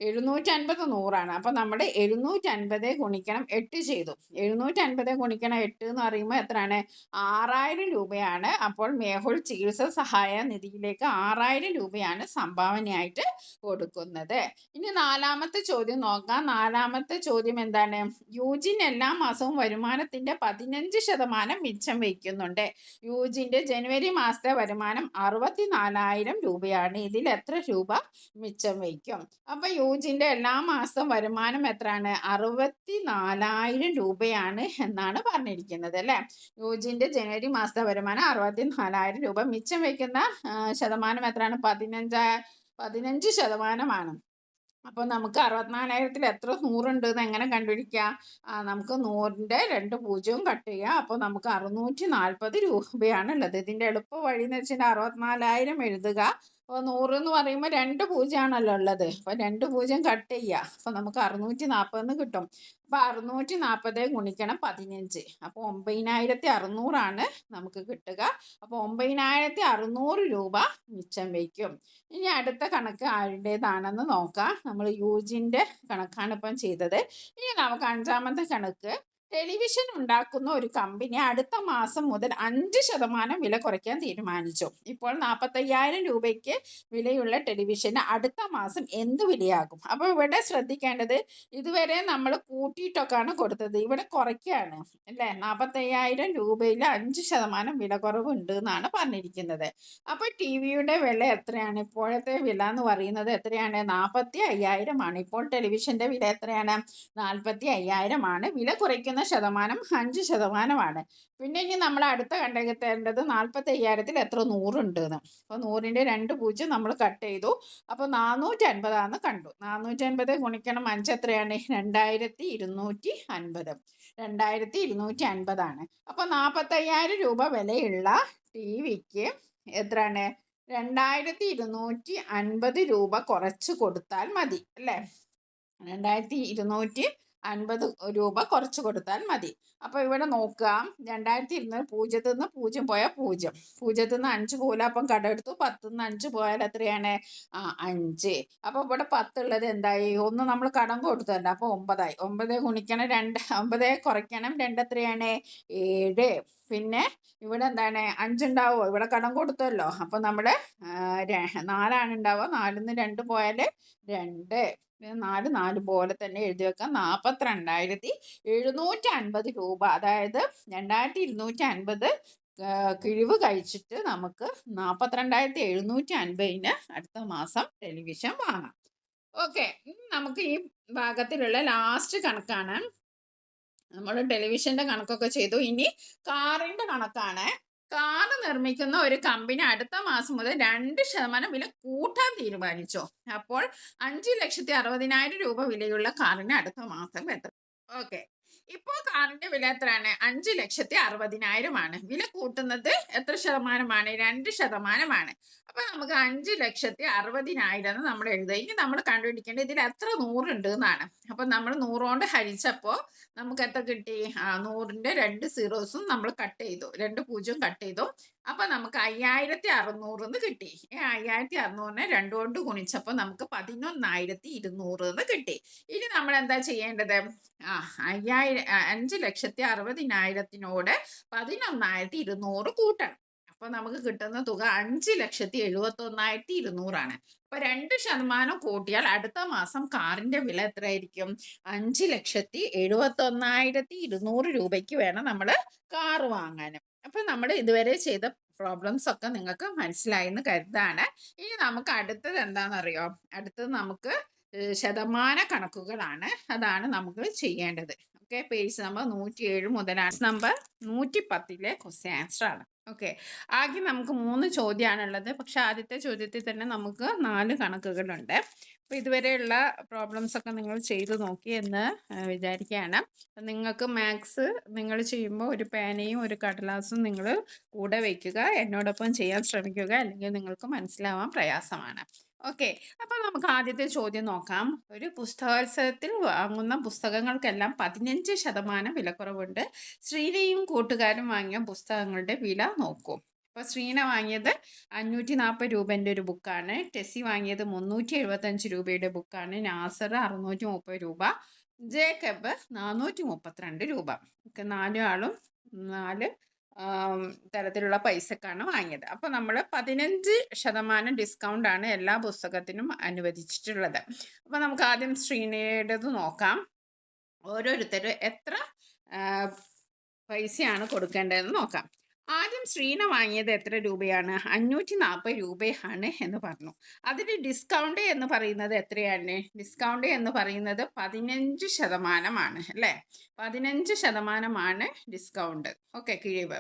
750 100ആണ്. അപ്പോൾ നമ്മൾ 750 ഗുണിക്കണം 8 ചെയ്തു. 750 ഗുണിക്കണം 8 എന്ന് പറയുമ്പോൾ എത്രയാണ്? 6,000 രൂപയാണ്. അപ്പോൾ മേഹുൽ ചികിത്സാ സഹായ നിധിയിലേക്ക് 6,000 രൂപയാണ് സംഭാവനയായിട്ട് കൊടുക്കുന്നത്. ഇനി നാലാമത്തെ ചോദ്യം നോക്കാം. നാലാമത്തെ ചോദ്യം എന്താണ്? യൂജിൻ എല്ലാ മാസവും വരുമാനത്തിൻ്റെ 15% മിച്ചം വയ്ക്കുന്നുണ്ട്. യൂജിൻ്റെ ജനുവരി മാസത്തെ വരുമാനം 64,000 രൂപയാണ്. ഇതിൽ എത്ര രൂപ മിച്ചം വയ്ക്കും? അപ്പോൾ യൂജിൻ്റെ എല്ലാ മാസം വരുമാനം എത്രയാണ്? 64,000 രൂപയാണ് എന്നാണ് പറഞ്ഞിരിക്കുന്നത് അല്ലേ. യൂജിൻ്റെ ജനുവരി മാസത്തെ വരുമാനം 64,000 രൂപ. മിച്ചം വയ്ക്കുന്ന ശതമാനം എത്രയാണ്? 15%. അപ്പോൾ നമുക്ക് 64,000ൽ എത്ര 100 ഉണ്ട് എന്ന് എങ്ങനെ കണ്ടുപിടിക്കുക? നമുക്ക് 100ൻ്റെ 2 പൂജ്യവും കട്ട് ചെയ്യാം. അപ്പോൾ നമുക്ക് 640 രൂപയാണ് ഉള്ളത്. ഇതിൻ്റെ എളുപ്പ വഴി എന്ന് വെച്ചാൽ 64,000 എഴുതുക. അപ്പോൾ 100 എന്ന് പറയുമ്പോൾ 2 പൂജ്യമാണല്ലോ ഉള്ളത്. അപ്പോൾ 2 പൂജ്യം കട്ട് ചെയ്യുക. അപ്പോൾ നമുക്ക് 640 കിട്ടും. അപ്പോൾ 640 ഗുണിക്കണം 15. അപ്പോൾ 9,600 നമുക്ക് കിട്ടുക. അപ്പോൾ 9,600 രൂപ മിച്ചം വയ്ക്കും. ഇനി അടുത്ത കണക്ക് ആരുടേതാണെന്ന് നോക്കാം. നമ്മൾ യൂജിൻ്റെ കണക്കാണ് ഇപ്പം ചെയ്തത്. ഇനി നമുക്ക് അഞ്ചാമത്തെ കണക്ക്. ടെലിവിഷൻ ഉണ്ടാക്കുന്ന ഒരു കമ്പനി അടുത്ത മാസം മുതൽ 5% വില കുറയ്ക്കാൻ തീരുമാനിച്ചു. ഇപ്പോൾ 45,000 രൂപയ്ക്ക് വിലയുള്ള ടെലിവിഷന് അടുത്ത മാസം എന്ത് വിലയാകും? അപ്പോൾ ഇവിടെ ശ്രദ്ധിക്കേണ്ടത്, ഇതുവരെ നമ്മൾ കൂട്ടിയിട്ടൊക്കെയാണ് കൊടുത്തത്. ഇവിടെ കുറയ്ക്കുകയാണ് അല്ലേ. 45,000 രൂപയിൽ 5% വില കുറവുണ്ട് എന്നാണ് പറഞ്ഞിരിക്കുന്നത്. അപ്പോൾ ടി വിയുടെ വില എത്രയാണ്? ഇപ്പോഴത്തെ വില എന്ന് പറയുന്നത് എത്രയാണ്? 45,000 ആണ്. ഇപ്പോൾ ടെലിവിഷൻ്റെ വില എത്രയാണ്? 45,000 ആണ്. വില കുറയ്ക്കുന്ന ശതമാനം 5%. പിന്നെ ഇനി നമ്മൾ അടുത്ത കണ്ടെത്തേണ്ടത് 45,000ൽ എത്ര 100 ഉണ്ടെന്ന്. അപ്പോൾ 100ൻ്റെ 2 പൂജ്യം നമ്മൾ കട്ട് ചെയ്തു. അപ്പോൾ 450 കണ്ടു. 450 ഗുണിക്കണം 5 എത്രയാണ്? 2,250. 2,250 അപ്പോൾ 45,000 രൂപ വിലയുള്ള ടി വിക്ക് എത്രയാണ്? 2,250 രൂപ കുറച്ച് കൊടുത്താൽ മതി അല്ലേ. 2,250 50 രൂപ കുറച്ച് കൊടുത്താൽ മതി. അപ്പോൾ ഇവിടെ നോക്കാം, 2200 പൂജ്യത്തിൽ നിന്ന് 0 പോയാൽ 0, 0ത്തിൽ നിന്ന് 5 പോകില്ല, അപ്പം കടമെടുത്തു. 10ൽ നിന്ന് 5 പോയാൽ എത്രയാണ്? 5. അപ്പോൾ ഇവിടെ 10 ഉള്ളത് എന്തായി? 1 നമ്മൾ കടം കൊടുത്തല്ല, അപ്പോൾ 9 ആയി. 9 ഗുണിക്കണം 2, 9 കുറയ്ക്കണം 2 എത്രയാണ്? 7. പിന്നെ ഇവിടെ എന്താണ്? 5 ഉണ്ടാവുമോ? ഇവിടെ കടം കൊടുത്തല്ലോ, അപ്പോൾ നമ്മുടെ 4ആണ് ഉണ്ടാവുക. 4ൽ നിന്ന് 2 പോയാൽ 2. 4 പോലെ തന്നെ എഴുതി വെക്കാം. 42,750 രൂപ, അതായത് 2250 കിഴിവ് കഴിച്ചിട്ട് നമുക്ക് 42,750 അടുത്ത മാസം ടെലിവിഷൻ വാങ്ങാം. ഓക്കെ, നമുക്ക് ഈ ഭാഗത്തിലുള്ള ലാസ്റ്റ് കണക്കാണ്. നമ്മൾ ടെലിവിഷന്റെ കണക്കൊക്കെ ചെയ്തു. ഇനി കാറിന്റെ കണക്കാണ്. കാറ് നിർമ്മിക്കുന്ന ഒരു കമ്പനി അടുത്ത മാസം മുതൽ 2% വില കൂട്ടാൻ തീരുമാനിച്ചു. അപ്പോൾ 5,60,000 രൂപ വിലയുള്ള കാറിന് അടുത്ത മാസം എത്ര? ഓക്കെ, ഇപ്പോൾ കാറിന്റെ വില എത്രയാണ്? 5,60,000 വില കൂട്ടുന്നത് എത്ര ശതമാനമാണ്? 2%. അപ്പൊ നമുക്ക് 5,60,000 നമ്മൾ എഴുതുക. ഇനി നമ്മൾ കണ്ടുപിടിക്കേണ്ടത് ഇതിൽ എത്ര 100 ഉണ്ട് എന്നാണ്. അപ്പൊ നമ്മൾ 100 കൊണ്ട് ഹരിച്ചപ്പോ നമുക്ക് എത്ര കിട്ടി? 100ന്റെ 2 സീറോസും നമ്മൾ കട്ട് ചെയ്തു, 2 0 കട്ട് ചെയ്തു. അപ്പൊ നമുക്ക് 5,600 എന്ന് കിട്ടി. 5,600നെ 2 കൊണ്ട് ഗുണിച്ചപ്പോൾ നമുക്ക് 11,200 എന്ന് കിട്ടി. ഇനി നമ്മൾ എന്താ ചെയ്യേണ്ടത്? 5,60,000 11,200 കൂട്ടണം. അപ്പൊ നമുക്ക് കിട്ടുന്ന തുക 5,71,200 അപ്പൊ 2% കൂട്ടിയാൽ അടുത്ത മാസം കാറിന്റെ വില എത്രയായിരിക്കും? 5,71,200 രൂപയ്ക്ക് വേണം നമ്മൾ കാറ് വാങ്ങാൻ. അപ്പൊ നമ്മൾ ഇതുവരെ ചെയ്ത പ്രോബ്ലംസ് ഒക്കെ നിങ്ങൾക്ക് മനസ്സിലായി എന്ന് കരുതാണ്. ഇനി നമുക്ക് അടുത്തത് എന്താണെന്നറിയോ? അടുത്തത് നമുക്ക് ശതമാന കണക്കുകളാണ്. അതാണ് നമുക്ക് ചെയ്യേണ്ടത്. ഓക്കെ, പേജ് നമ്പർ 107 മുതലാണ് നമ്പർ 110ലെ ക്വസ്റ്റ്യൻ ആൻസർ ആണ്. ഓക്കെ, ആകെ നമുക്ക് 3 ചോദ്യമാണുള്ളത്. പക്ഷെ ആദ്യത്തെ ചോദ്യത്തിൽ തന്നെ നമുക്ക് 4 കണക്കുകളുണ്ട്. അപ്പോൾ ഇതുവരെയുള്ള പ്രോബ്ലംസ് ഒക്കെ നിങ്ങൾ ചെയ്തു നോക്കി എന്ന് വിചാരിക്കുകയാണ്. നിങ്ങൾക്ക് മാത്സ് നിങ്ങൾ ചെയ്യുമ്പോൾ ഒരു പേനയും ഒരു കടലാസും നിങ്ങൾ കൂടെ വയ്ക്കുക, എന്നോടൊപ്പം ചെയ്യാൻ ശ്രമിക്കുക, അല്ലെങ്കിൽ നിങ്ങൾക്ക് മനസ്സിലാവാൻ പ്രയാസമാണ്. ഓക്കെ, അപ്പോൾ നമുക്ക് ആദ്യത്തെ ചോദ്യം നോക്കാം. ഒരു പുസ്തകോത്സവത്തിൽ വാങ്ങുന്ന പുസ്തകങ്ങൾക്കെല്ലാം 15% വിലക്കുറവുണ്ട്. ശ്രീനയും കൂട്ടുകാരും വാങ്ങിയ പുസ്തകങ്ങളുടെ വില നോക്കൂ. അപ്പോൾ ശ്രീന വാങ്ങിയത് 540 രൂപൻ്റെ ഒരു ബുക്കാണ്. ടെസി വാങ്ങിയത് 375 രൂപയുടെ ബുക്കാണ്. നാസർ 630 രൂപ. ജേക്കബ് 432 രൂപ. ഒക്കെ 4 ആളും 4 തരത്തിലുള്ള പൈസക്കാണ് വാങ്ങിയത്. അപ്പോൾ നമ്മൾ 15% ഡിസ്കൗണ്ട് ആണ് എല്ലാ പുസ്തകത്തിനും അനുവദിച്ചിട്ടുള്ളത്. അപ്പോൾ നമുക്ക് ആദ്യം ശ്രീനയുടേത് നോക്കാം. ഓരോരുത്തരും എത്ര പൈസയാണ് കൊടുക്കേണ്ടതെന്ന് നോക്കാം. ആദ്യം ശ്രീന വാങ്ങിയത് എത്ര രൂപയാണ്? 540 രൂപയാണ് എന്ന് പറഞ്ഞു. അതിന് ഡിസ്കൗണ്ട് എന്ന് പറയുന്നത് എത്രയാണ്? ഡിസ്കൗണ്ട് എന്ന് പറയുന്നത് 15% അല്ലേ? 15% ഡിസ്കൗണ്ട്. ഓക്കെ, കിഴിവ്.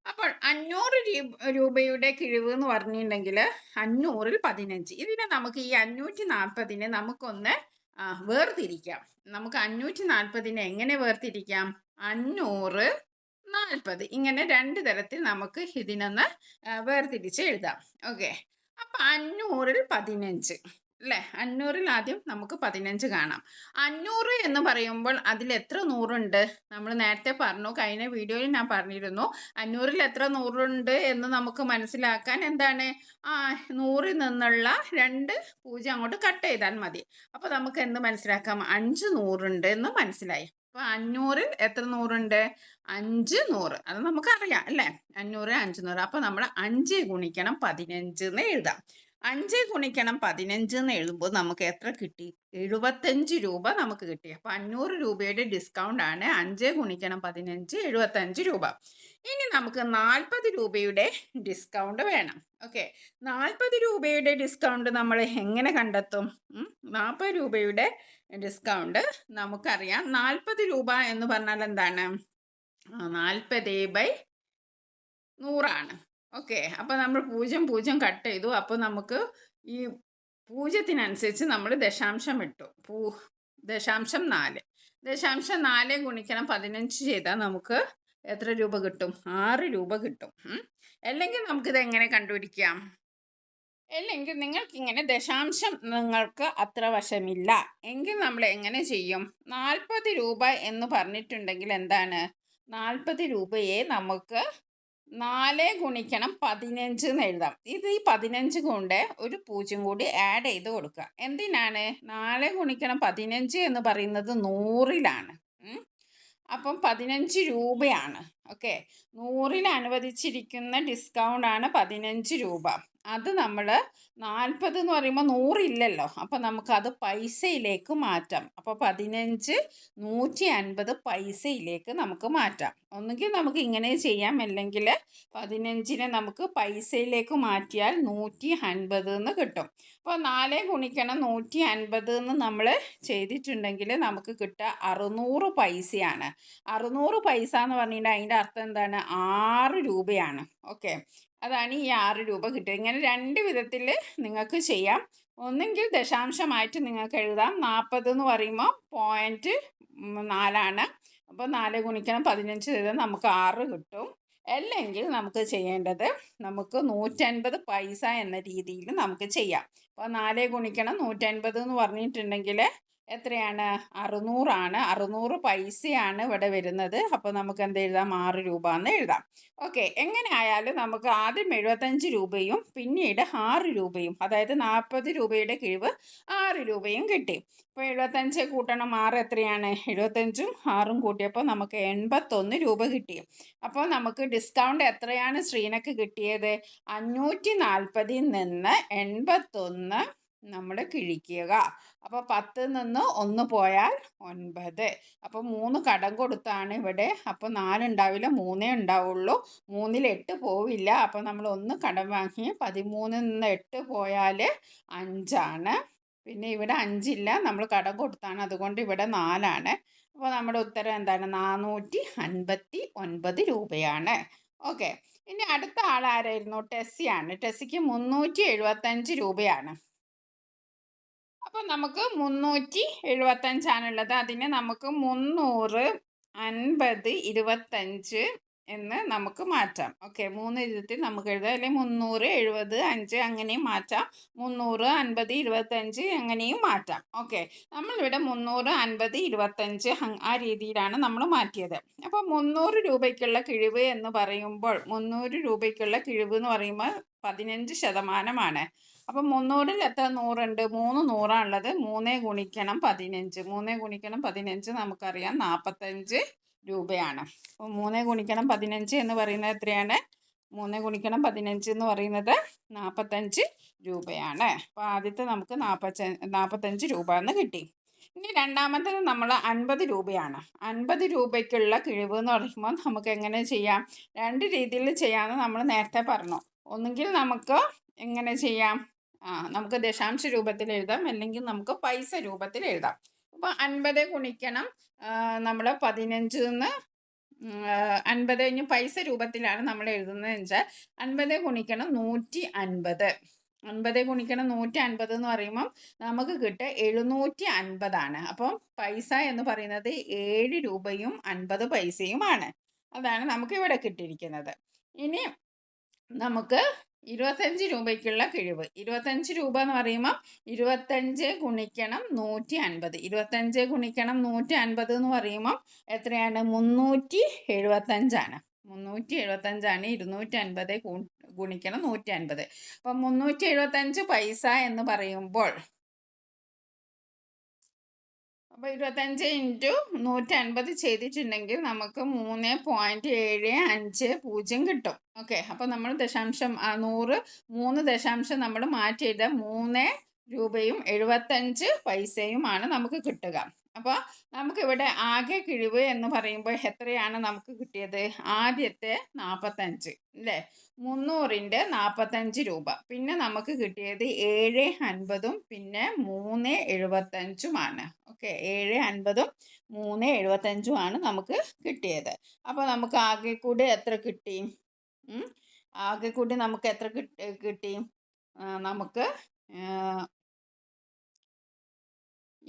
അപ്പോൾ 500 രൂപയുടെ കിഴിവ് എന്ന് പറഞ്ഞിട്ടുണ്ടെങ്കിൽ 500ൽ 15. ഇതിനെ നമുക്ക് ഈ 540നെ നമുക്കൊന്ന് വേർതിരിക്കാം. നമുക്ക് 540നെ എങ്ങനെ വേർതിരിക്കാം? 500, 40 ഇങ്ങനെ 2 തരത്തിൽ നമുക്ക് ഇതിനൊന്ന് വേർതിരിച്ച് എഴുതാം. ഓക്കെ, അപ്പം 500ൽ 15 അല്ലേ? 500ൽ ആദ്യം നമുക്ക് 15 കാണാം. 500 എന്ന് പറയുമ്പോൾ അതിൽ എത്ര 100 ഉണ്ട്? നമ്മൾ നേരത്തെ പറഞ്ഞു, കഴിഞ്ഞ വീഡിയോയിൽ ഞാൻ പറഞ്ഞിരുന്നു. 500ൽ എത്ര 100 ഉണ്ട് എന്ന് നമുക്ക് മനസ്സിലാക്കാൻ എന്താണ്? 100ൽ നിന്നുള്ള 2 0 അങ്ങോട്ട് കട്ട് ചെയ്താൽ മതി. അപ്പോൾ നമുക്ക് എന്ത് മനസ്സിലാക്കാം? 5 100 ഉണ്ട് എന്ന് മനസ്സിലായി. അപ്പോൾ 500ൽ എത്ര 100 ഉണ്ട്? 5 100. അത് നമുക്കറിയാം അല്ലേ? 500 5 100. അപ്പോൾ നമ്മൾ 5 ഗുണിക്കണം 15 എന്ന് എഴുതാം. 5 ഗുണിക്കണം 15 എന്ന് എഴുതുമ്പോൾ നമുക്ക് എത്ര കിട്ടി? 75 രൂപ നമുക്ക് കിട്ടി. അപ്പോൾ 500 രൂപയുടെ ഡിസ്കൗണ്ട് ആണ്. 5 ഗുണിക്കണം 15 75 രൂപ. ഇനി നമുക്ക് 40 രൂപയുടെ ഡിസ്കൗണ്ട് വേണം. ഓക്കെ, 40 രൂപയുടെ ഡിസ്കൗണ്ട് നമ്മൾ എങ്ങനെ കണ്ടെത്തും? 40 രൂപയുടെ ഡിസ്കൗണ്ട് നമുക്കറിയാം. 40 രൂപ എന്ന് പറഞ്ഞാൽ എന്താണ്? 40/100 ഓക്കെ, അപ്പോൾ നമ്മൾ 0 0 കട്ട് ചെയ്തു. അപ്പോൾ നമുക്ക് ഈ 0-ത്തിനനുസരിച്ച് നമ്മൾ ദശാംശം ഇട്ടു. 0.4. 0.4 ഗുണിക്കണം 15 ചെയ്താൽ നമുക്ക് എത്ര രൂപ കിട്ടും? 6 രൂപ കിട്ടും. അല്ലെങ്കിൽ നമുക്കിത് എങ്ങനെ കണ്ടുപിടിക്കാം? അല്ലെങ്കിൽ നിങ്ങൾക്കിങ്ങനെ ദശാംശം നിങ്ങൾക്ക് അത്ര വശമില്ല എങ്കിൽ നമ്മൾ എങ്ങനെ ചെയ്യും? 40 രൂപ എന്ന് പറഞ്ഞിട്ടുണ്ടെങ്കിൽ എന്താണ്? 40 രൂപയെ നമുക്ക് 4 ഗുണിക്കണം 15 എന്ന് എഴുതാം. ഇത് ഈ 15 കൊണ്ട് ഒരു 0 കൂടി ആഡ് ചെയ്ത് കൊടുക്കുക. എന്തിനാണ്? 4 ഗുണിക്കണം 15 എന്ന് പറയുന്നത് 100ലാണ്. അപ്പം 15 രൂപയാണ്. ഓക്കെ, 100ൽ അനുവദിച്ചിരിക്കുന്ന ഡിസ്കൗണ്ട് ആണ് 15 രൂപ. അത് നമ്മൾ 40 എന്ന് പറയുമ്പോൾ 100 ഇല്ലല്ലോ, അപ്പം നമുക്കത് പൈസയിലേക്ക് മാറ്റാം. അപ്പോൾ 15 150 പൈസയിലേക്ക് നമുക്ക് മാറ്റാം. ഒന്നുകിൽ നമുക്ക് ഇങ്ങനെ ചെയ്യാം, അല്ലെങ്കിൽ 15നെ നമുക്ക് പൈസയിലേക്ക് മാറ്റിയാൽ 150 എന്ന് കിട്ടും. അപ്പോൾ 4 ഗുണിക്കണം 150 എന്ന് നമ്മൾ ചെയ്തിട്ടുണ്ടെങ്കിൽ നമുക്ക് കിട്ടുക 600 പൈസയാണ്. 600 പൈസ എന്ന് പറഞ്ഞിട്ടുണ്ടെങ്കിൽ അതിൻ്റെ അർത്ഥം എന്താണ്? 6 രൂപയാണ്. ഓക്കെ, അതാണ് ഈ 6 രൂപ കിട്ടുക. ഇങ്ങനെ രണ്ട് വിധത്തിൽ നിങ്ങൾക്ക് ചെയ്യാം. ഒന്നെങ്കിൽ ദശാംശമായിട്ട് നിങ്ങൾക്ക് എഴുതാം. 40 എന്ന് പറയുമ്പോൾ 0.4ആണ്. അപ്പോൾ 4 ഗുണിക്കണം 15 ചെയ്താൽ നമുക്ക് 6 കിട്ടും. അല്ലെങ്കിൽ നമുക്ക് ചെയ്യേണ്ടത് നമുക്ക് 150 പൈസ എന്ന രീതിയിൽ നമുക്ക് ചെയ്യാം. അപ്പോൾ 4 ഗുണിക്കണം 150 എന്ന് പറഞ്ഞിട്ടുണ്ടെങ്കിൽ എത്രയാണ്? 600 ആണ്. 600 പൈസയാണ് ഇവിടെ വരുന്നത്. അപ്പോൾ നമുക്ക് എന്ത് എഴുതാം? 6 രൂപ എന്ന് എഴുതാം. ഓക്കെ, എങ്ങനെ ആയാലും നമുക്ക് ആദ്യം 75 രൂപയും പിന്നീട് 6 രൂപയും, അതായത് 40 രൂപയുടെ കിഴിവ് 6 രൂപയും കിട്ടി. അപ്പോൾ 75 കൂട്ടണം 6 എത്രയാണ്? 75ഉം 6ഉം കൂട്ടിയപ്പോൾ നമുക്ക് 81 രൂപ കിട്ടി. അപ്പോൾ നമുക്ക് ഡിസ്കൗണ്ട് എത്രയാണ് ശ്രീനക്ക് കിട്ടിയത്? 540ൽ നിന്ന് 81 നമ്മൾ കിഴിക്കുക. അപ്പോൾ 10 നിന്ന് 1 പോയാൽ 9. അപ്പോൾ 3 കടം കൊടുത്താണ് ഇവിടെ. അപ്പോൾ 4 ഉണ്ടാവില്ല, 3 ഉണ്ടാവുള്ളൂ. 3ൽ 8 പോവില്ല. അപ്പോൾ നമ്മൾ 1 കടം വാങ്ങി. 13 നിന്ന് 8 പോയാൽ 5ആണ്. പിന്നെ ഇവിടെ 5 ഇല്ല, നമ്മൾ കടം കൊടുത്താണ്, അതുകൊണ്ട് ഇവിടെ 4ആണ്. അപ്പോൾ നമ്മുടെ ഉത്തരം എന്താണ്? 459 രൂപയാണ്. ഓക്കെ, ഇനി അടുത്ത ആൾ ആരായിരുന്നു? ടെസ്സിയാണ്. ടെസ്സിക്ക് 375 രൂപയാണ്. അപ്പം നമുക്ക് 375ആണുള്ളത്. അതിനെ നമുക്ക് 300 50 25 എന്ന് നമുക്ക് മാറ്റാം. ഓക്കെ, 3 വിധത്തിൽ നമുക്ക് എഴുതാം. അല്ലെങ്കിൽ 300 70 5 അങ്ങനെയും മാറ്റാം. 300 50 25 അങ്ങനെയും മാറ്റാം. ഓക്കെ, നമ്മളിവിടെ 300 50 25 ആ രീതിയിലാണ് നമ്മൾ മാറ്റിയത്. അപ്പോൾ 300 രൂപയ്ക്കുള്ള കിഴിവ് എന്ന് പറയുമ്പോൾ 300 രൂപയ്ക്കുള്ള കിഴിവ് എന്ന് പറയുമ്പോൾ 15%. അപ്പം 300ൽ എത്ര 100 ഉണ്ട്? 3 100ആണുള്ളത്. 3 ഗുണിക്കണം 15. 3 ഗുണിക്കണം 15 നമുക്കറിയാം 45 രൂപയാണ്. അപ്പോൾ 3 ഗുണിക്കണം 15 എന്ന് പറയുന്നത് എത്രയാണ്? 3 ഗുണിക്കണം 15 എന്ന് പറയുന്നത് 45 രൂപയാണ്. അപ്പോൾ ആദ്യത്തെ നമുക്ക് 45 രൂപ എന്ന് കിട്ടി. ഇനി രണ്ടാമത്തേത് നമ്മൾ 50 രൂപയാണ്. 50 രൂപയ്ക്കുള്ള കിഴിവ് എന്ന് പറയുമ്പോൾ നമുക്ക് എങ്ങനെ ചെയ്യാം? രണ്ട് രീതിയിൽ ചെയ്യാമെന്ന് നമ്മൾ നേരത്തെ പറഞ്ഞു. ഒന്നുകിൽ നമുക്ക് എങ്ങനെ ചെയ്യാം? നമുക്ക് ദശാംശ രൂപത്തിൽ എഴുതാം, അല്ലെങ്കിൽ നമുക്ക് പൈസ രൂപത്തിൽ എഴുതാം. അപ്പോൾ 50 ഗുണിക്കണം നമ്മൾ 15 നിന്ന് 50 ഇനി പൈസ രൂപത്തിലാണ് നമ്മൾ എഴുതുന്നത് വെച്ചാൽ 50 ഗുണിക്കണം 150. 50 ഗുണിക്കണം 150 എന്ന് പറയുമ്പം നമുക്ക് കിട്ടുക 750ആണ്. അപ്പം പൈസ എന്ന് പറയുന്നത് 7 രൂപയും 50 പൈസയുമാണ്. അതാണ് നമുക്ക് ഇവിടെ കിട്ടിയിരിക്കുന്നത്. ഇനി നമുക്ക് 25 രൂപയ്ക്കുള്ള കിഴിവ്. 25 രൂപ എന്ന് പറയുമ്പോൾ 25 ഗുണിക്കണം 150. 25 ഗുണിക്കണം 150 എന്ന് പറയുമ്പോൾ എത്രയാണ്? 375ആണ്. 375ആണ് 250 ഗുണിക്കണം 150. അപ്പം 375 പൈസ എന്ന് പറയുമ്പോൾ അപ്പോൾ 25 ഇൻറ്റു 150 ചെയ്തിട്ടുണ്ടെങ്കിൽ നമുക്ക് 3.750 കിട്ടും. ഓക്കെ, അപ്പോൾ നമ്മൾ ദശാംശം 100 3 ദശാംശം നമ്മൾ മാറ്റി എഴുതാം. 3 രൂപയും 75 പൈസയുമാണ് നമുക്ക് കിട്ടുക. അപ്പോൾ നമുക്കിവിടെ ആകെ കിഴിവ് എന്ന് പറയുമ്പോൾ എത്രയാണ് നമുക്ക് കിട്ടിയത്? ആദ്യത്തെ 45 അല്ലേ, 300ൻ്റെ 45 രൂപ. പിന്നെ നമുക്ക് കിട്ടിയത് 750ഉം പിന്നെ 375ഉമാണ്. ഓക്കെ, 750ഉം 375ഉമാണ് നമുക്ക് കിട്ടിയത്. അപ്പോൾ നമുക്ക് ആകെ കൂടി എത്ര കിട്ടി? ആകെ കൂടി നമുക്ക് എത്ര കിട്ടി? നമുക്ക്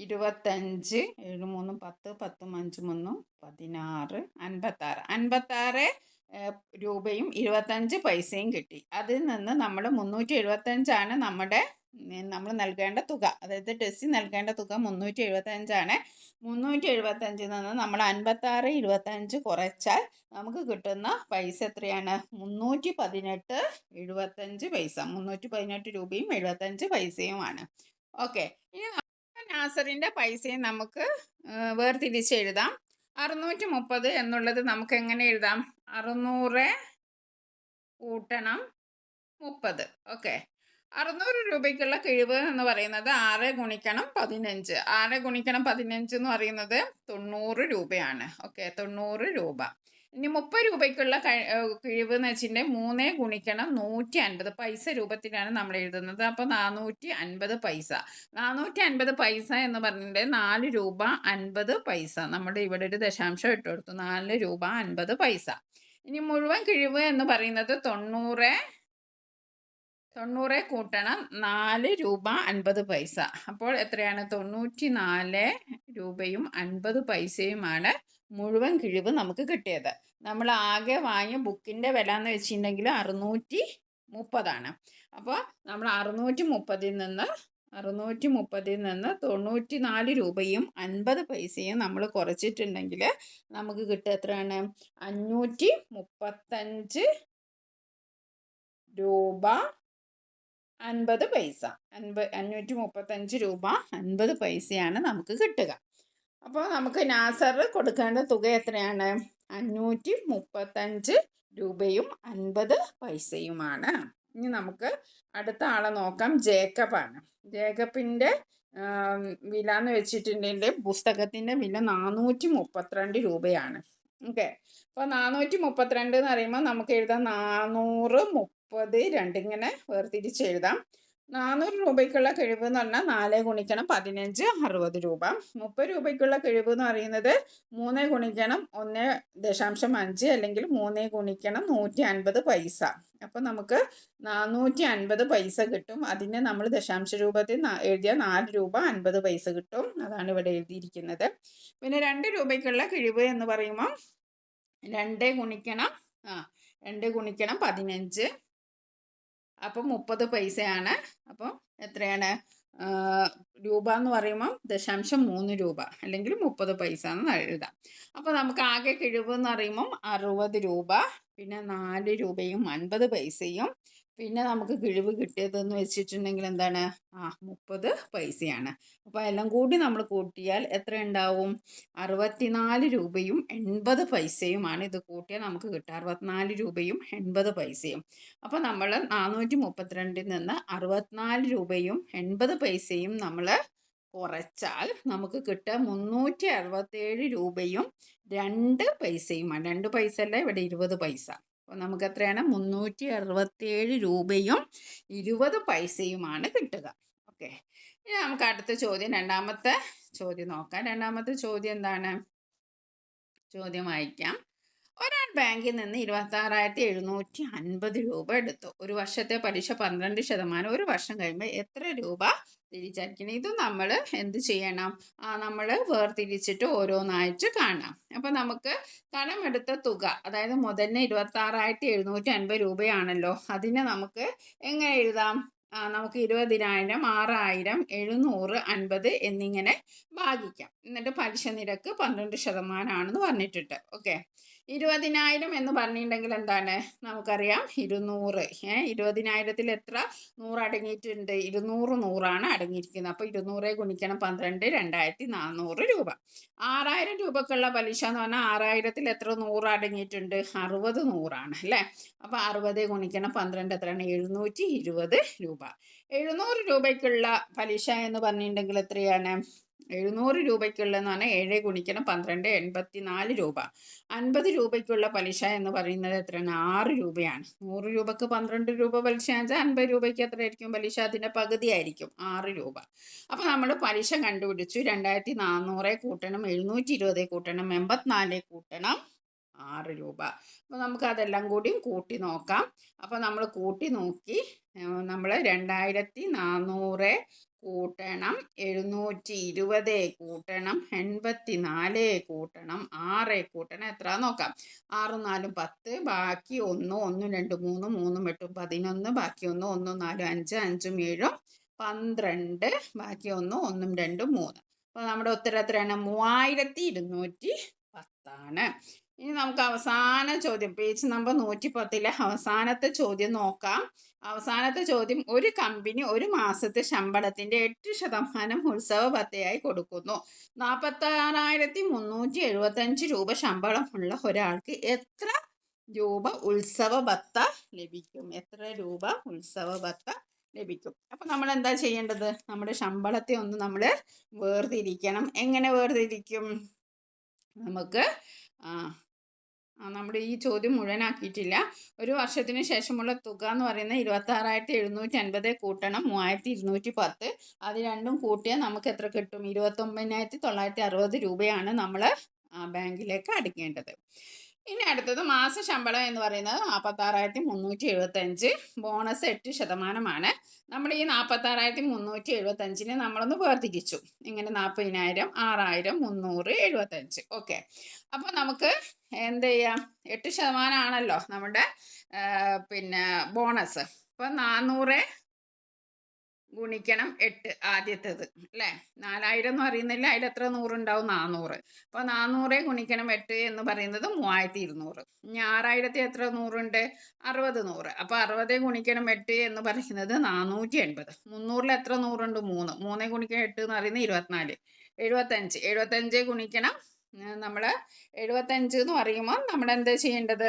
25 7 3 10 10 5 3 16 56 56 രൂപയും 25 പൈസയും കിട്ടി. അതിൽ നിന്ന് നമ്മൾ 375 നമ്മൾ നൽകേണ്ട തുക. അതായത് ടെസ്സി നൽകേണ്ട തുക 375. 375 നിന്ന് നമ്മൾ 56.25 കുറച്ചാൽ നമുക്ക് കിട്ടുന്ന പൈസ എത്രയാണ്? 318.75 പൈസ. 318 രൂപയും 75 പൈസയുമാണ്. ഓക്കെ, ഇനി നാസറിൻ്റെ പൈസയും നമുക്ക് വേർതിരിച്ചെഴുതാം. 630 എന്നുള്ളത് നമുക്ക് എങ്ങനെ എഴുതാം? 600 കൂട്ടണം 30. ഓക്കെ, 600 രൂപയ്ക്കുള്ള കിഴിവ് എന്ന് പറയുന്നത് 6 ഗുണിക്കണം 15. 6 ഗുണിക്കണം 15 എന്ന് പറയുന്നത് 90 രൂപയാണ്. ഓക്കെ, 90 രൂപ. ഇനി 30 രൂപയ്ക്കുള്ള കിഴിവ് എന്ന് വെച്ചിട്ടുണ്ടെങ്കിൽ 3 ഗുണിക്കണം 150 പൈസ രൂപത്തിലാണ് നമ്മൾ എഴുതുന്നത്. അപ്പോൾ 450 പൈസ. 450 പൈസ എന്ന് പറഞ്ഞിട്ടുണ്ടെങ്കിൽ 4 രൂപ 50 പൈസ. നമ്മുടെ ഇവിടെ ഒരു ദശാംശം ഇട്ട് കൊടുത്തു. 4 രൂപ 50 പൈസ. ഇനി മുഴുവൻ കിഴിവ് എന്ന് പറയുന്നത് 90 കൂട്ടണം 4 രൂപ 50 പൈസ. അപ്പോൾ എത്രയാണ്? 94 രൂപയും 50 പൈസയുമാണ് മുഴുവൻ കിഴിവ് നമുക്ക് കിട്ടിയത്. നമ്മൾ ആകെ വാങ്ങിയ ബുക്കിൻ്റെ വില എന്ന് വെച്ചിട്ടുണ്ടെങ്കിൽ 630. അപ്പോൾ നമ്മൾ 630 നിന്ന് 94 രൂപയും 50 പൈസയും നമ്മൾ കുറച്ചിട്ടുണ്ടെങ്കിൽ നമുക്ക് കിട്ടുക എത്രയാണ്? 535 രൂപ 50 പൈസ. 535 രൂപ 50 പൈസയാണ് നമുക്ക് കിട്ടുക. അപ്പോൾ നമുക്ക് നാസർ കൊടുക്കേണ്ട തുക എത്രയാണ്? 535 രൂപയും 50 പൈസയുമാണ്. ഇനി നമുക്ക് അടുത്ത ആളെ നോക്കാം. ജേക്കബാണ്. ജേക്കബിൻ്റെ വില എന്ന് വെച്ചിട്ടുണ്ടെങ്കിൽ പുസ്തകത്തിൻ്റെ വില 432 രൂപയാണ്. ഓക്കെ, അപ്പോൾ 432 എന്ന് പറയുമ്പോൾ നമുക്ക് എഴുതാം 432 ഇങ്ങനെ വേർതിരിച്ചെഴുതാം. 400 രൂപയ്ക്കുള്ള കിഴിവ് എന്ന് പറഞ്ഞാൽ 4 ഗുണിക്കണം 15 60 രൂപ. 30 രൂപയ്ക്കുള്ള കിഴിവ് എന്ന് പറയുന്നത് 3 ഗുണിക്കണം 1.5 അല്ലെങ്കിൽ 3 ഗുണിക്കണം 150 പൈസ. അപ്പോൾ നമുക്ക് 450 പൈസ കിട്ടും. അതിനെ നമ്മൾ ദശാംശ രൂപത്തിൽ എഴുതിയ 4 രൂപ 50 പൈസ കിട്ടും. അതാണ് ഇവിടെ എഴുതിയിരിക്കുന്നത്. പിന്നെ 2 രൂപയ്ക്കുള്ള കിഴിവ് എന്ന് പറയുമ്പോൾ 2 ഗുണിക്കണം 15. അപ്പം 30 പൈസയാണ്. അപ്പം എത്രയാണ്? രൂപ എന്ന് പറയുമ്പോൾ 0.3 രൂപ അല്ലെങ്കിൽ 30 പൈസ എന്ന് എഴുതാം. അപ്പോൾ നമുക്ക് ആകെ കിഴിവ് എന്ന് പറയുമ്പം 60 രൂപ, പിന്നെ 4 രൂപയും 50 പൈസയും, പിന്നെ നമുക്ക് കിഴിവ് കിട്ടിയതെന്ന് വെച്ചിട്ടുണ്ടെങ്കിൽ എന്താണ്? 30 പൈസയാണ്. അപ്പോൾ എല്ലാം കൂടി നമ്മൾ കൂട്ടിയാൽ എത്ര ഉണ്ടാവും? 64 രൂപയും 80 പൈസയുമാണ്. ഇത് കൂട്ടിയാൽ നമുക്ക് കിട്ടുക 64 രൂപയും 80 പൈസയും. അപ്പോൾ നമ്മൾ 432 നിന്ന് 64 രൂപയും 80 പൈസയും നമ്മൾ കുറച്ചാൽ നമുക്ക് കിട്ടുക 367 രൂപയും 2 പൈസയുമാണ്. 2 പൈസ അല്ല, ഇവിടെ 20 പൈസ. അപ്പോൾ നമുക്ക് എത്രയാണ്? 367 രൂപയും 20 പൈസയുമാണ് കിട്ടുക. ഓക്കെ, ഇനി നമുക്ക് അടുത്ത ചോദ്യം, രണ്ടാമത്തെ ചോദ്യം നോക്കാം. രണ്ടാമത്തെ ചോദ്യം എന്താണ്? ചോദ്യം വായിക്കാം. ഒരാൾ ബാങ്കിൽ നിന്ന് 26,750 രൂപ എടുത്തു. ഒരു വർഷത്തെ പലിശ 12%. ഒരു വർഷം കഴിയുമ്പോൾ എത്ര രൂപ തിരിച്ചടയ്ക്കണം? ഇത് നമ്മൾ എന്ത് ചെയ്യണം? നമ്മൾ വേർതിരിച്ചിട്ട് ഓരോന്നായിട്ട് കാണാം. അപ്പം നമുക്ക് കടമെടുത്ത തുക, അതായത് മുതലിന് 26,750 രൂപയാണല്ലോ. അതിനെ നമുക്ക് എങ്ങനെ എഴുതാം? നമുക്ക് 20,000, 6,000, 700, 50 എന്നിങ്ങനെ ഭാഗിക്കാം. എന്നിട്ട് പലിശ നിരക്ക് 12% പറഞ്ഞിട്ടുണ്ട്. ഓക്കെ, 20,000 എന്ന് പറഞ്ഞിട്ടുണ്ടെങ്കിൽ എന്താണ്? നമുക്കറിയാം 200. 20,000 എത്ര 100 അടങ്ങിയിട്ടുണ്ട്? 200 100ആണ് അടങ്ങിയിരിക്കുന്നത്. അപ്പോൾ 200 ഗുണിക്കണം 12 2,400 രൂപ. 6,000 രൂപക്കുള്ള പലിശ എന്ന് പറഞ്ഞാൽ 6,000 എത്ര 100 അടങ്ങിയിട്ടുണ്ട്? 60 100ആണ് അല്ലേ? അപ്പോൾ 60 ഗുണിക്കണം 12 എത്രയാണ്? 720 രൂപ. 700 രൂപയ്ക്കുള്ള പലിശ എന്ന് പറഞ്ഞിട്ടുണ്ടെങ്കിൽ എത്രയാണ്? 700 രൂപയ്ക്കുള്ളതെന്ന് പറഞ്ഞാൽ 7 ഗുണിക്കണം 12 84 രൂപ. 50 രൂപയ്ക്കുള്ള പലിശ എന്ന് പറയുന്നത് എത്രയാണ്? 6 രൂപയാണ്. 100 രൂപക്ക് 12 രൂപ പലിശ വെച്ചാൽ 50 രൂപയ്ക്ക് എത്രയായിരിക്കും പലിശ? അതിൻ്റെ പകുതി ആയിരിക്കും, 6 രൂപ. അപ്പോൾ നമ്മൾ പലിശ കണ്ടുപിടിച്ചു. 2,400 കൂട്ടണം 720 കൂട്ടണം 84 കൂട്ടണം 6 രൂപ. അപ്പോൾ നമുക്ക് അതെല്ലാം കൂടിയും കൂട്ടി നോക്കാം. അപ്പോൾ നമ്മൾ കൂട്ടി നോക്കി നമ്മൾ 2400 കൂട്ടണം 720 കൂട്ടണം 84 കൂട്ടണം 6 കൂട്ടണം എത്ര നോക്കാം. 6 4 10, ബാക്കി 1 1 2 3 3 8 11, ബാക്കി 1 1 4 5 5 7 12, ബാക്കി 1 1 2 3. അപ്പോൾ നമ്മുടെ ഉത്തരം എത്രയാണ്? 3210. ഇനി നമുക്ക് അവസാന ചോദ്യം, പേജ് നമ്പർ 110 അവസാനത്തെ ചോദ്യം നോക്കാം. അവസാനത്തെ ചോദ്യം, ഒരു കമ്പനി ഒരു മാസത്തെ ശമ്പളത്തിന്റെ 8% ഉത്സവ ഭത്തയായി കൊടുക്കുന്നു. 46,375 രൂപ ശമ്പളമുള്ള ഒരാൾക്ക് എത്ര രൂപ ഉത്സവ ഭത്ത ലഭിക്കും? എത്ര രൂപ ഉത്സവ ഭത്ത ലഭിക്കും? അപ്പൊ നമ്മൾ എന്താ ചെയ്യേണ്ടത്? നമ്മുടെ ശമ്പളത്തെ ഒന്ന് നമ്മൾ വേർതിരിക്കണം. എങ്ങനെ വേർതിരിക്കും? നമുക്ക് നമ്മുടെ ഈ ചോദ്യം മുഴുവനാക്കിയിട്ടില്ല. ഒരു വർഷത്തിന് ശേഷമുള്ള തുക എന്ന് പറയുന്നത് 26,750 കൂട്ടണം 3,210. അത് രണ്ടും കൂട്ടിയാൽ നമുക്ക് എത്ര കിട്ടും? 29,960 രൂപയാണ് നമ്മൾ ബാങ്കിലേക്ക് അടയ്ക്കേണ്ടത്. ഇനി അടുത്തത് മാസ ശമ്പളം എന്ന് പറയുന്നത് 46,375. ബോണസ് 8%. നമ്മൾ ഈ 46,375 നമ്മളൊന്ന് വേർതിരിച്ചു. ഇങ്ങനെ 40,000, 6,000, 300, 75. ഓക്കെ, അപ്പോൾ നമുക്ക് എന്ത് ചെയ്യാം? 8% ആണല്ലോ നമ്മുടെ ബോണസ്. അപ്പോൾ 400 ഗുണിക്കണം 8 ആദ്യത്തേത് അല്ലേ? 4,000 എന്ന് പറയുന്നില്ല, അതിലെത്ര 100 ഉണ്ടാവും? 400. അപ്പോൾ 400 ഗുണിക്കണം 8 എന്ന് പറയുന്നത് 3,200. ഇനി 6,000 എത്ര 100 ഉണ്ട്? 60 100. അപ്പോൾ 60 ഗുണിക്കണം 8 എന്ന് പറയുന്നത് 480. 300 എത്ര 100 ഉണ്ട്? 3. 3 ഗുണിക്കണം 8 എന്ന് പറയുന്നത് 24. 75. 75 ഗുണിക്കണം നമ്മൾ 75 എന്ന് പറയുമ്പോൾ നമ്മൾ എന്താ ചെയ്യേണ്ടത്?